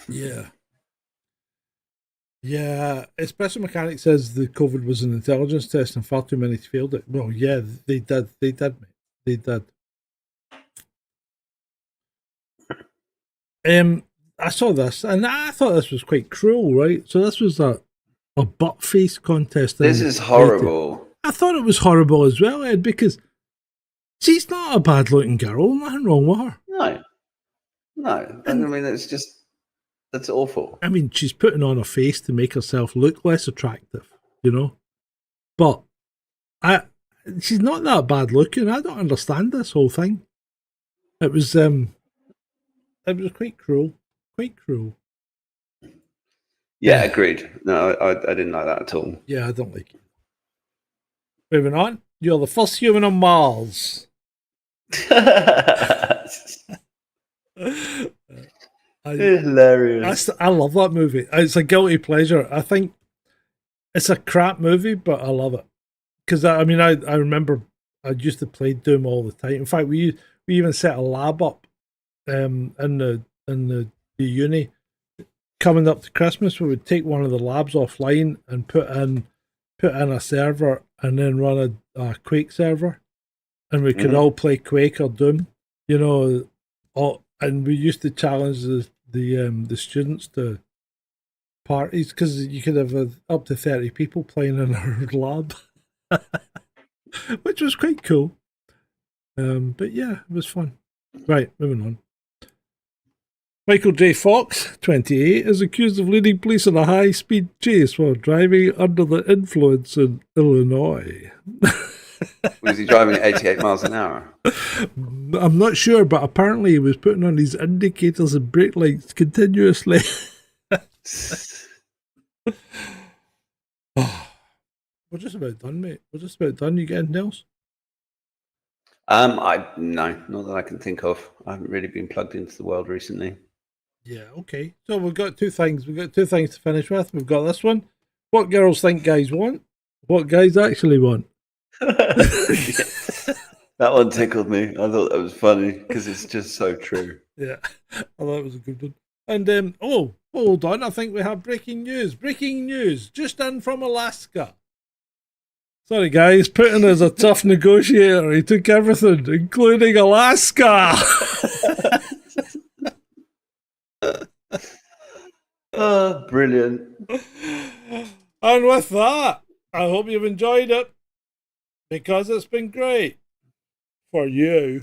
Yeah. Yeah, a special mechanic says the COVID was an intelligence test and far too many failed it. Well, yeah, they did, mate. They did. I saw this, and I thought this was quite cruel, right? So this was a butt face contest. This is horrible. I thought it was horrible as well, Ed, because she's not a bad-looking girl. Nothing wrong with her. No. And I mean, that's awful. I mean, she's putting on a face to make herself look less attractive, But she's not that bad looking. I don't understand this whole thing. It was quite cruel. Yeah, agreed. No, I didn't like that at all. Yeah, I don't like it. Moving on. You're the first human on Mars. Hilarious. I love that movie. It's a guilty pleasure. I think it's a crap movie, but I love it. Because, I remember I used to play Doom all the time. In fact, we even set a lab up in the uni. Coming up to Christmas, we would take one of the labs offline and put in a server and then run a Quake server. And we could all play Quake or Doom, and we used to challenge the students to parties, because you could have up to 30 people playing in our lab, which was quite cool. But yeah, it was fun. Right, moving on. Michael J. Fox, 28, is accused of leading police in a high-speed chase while driving under the influence in Illinois. Was he driving at 88 miles an hour? I'm not sure, but apparently he was putting on his indicators and brake lights continuously. We're just about done, mate. We're just about done. You get anything else? No, not that I can think of. I haven't really been plugged into the world recently. Yeah, okay. So we've got two things. We've got two things to finish with. We've got this one. What girls think guys want. What guys actually want. That one tickled me. I thought that was funny because it's just so true. Yeah, I thought it was a good one. And hold on, I think we have breaking news. Breaking news, just in from Alaska. Sorry guys, Putin is a tough negotiator. He took everything, including Alaska. Oh, brilliant. And with that, I hope you've enjoyed it, because it's been great for you.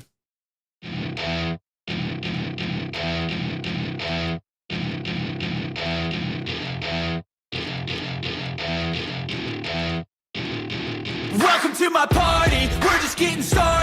Welcome to my party, we're just getting started.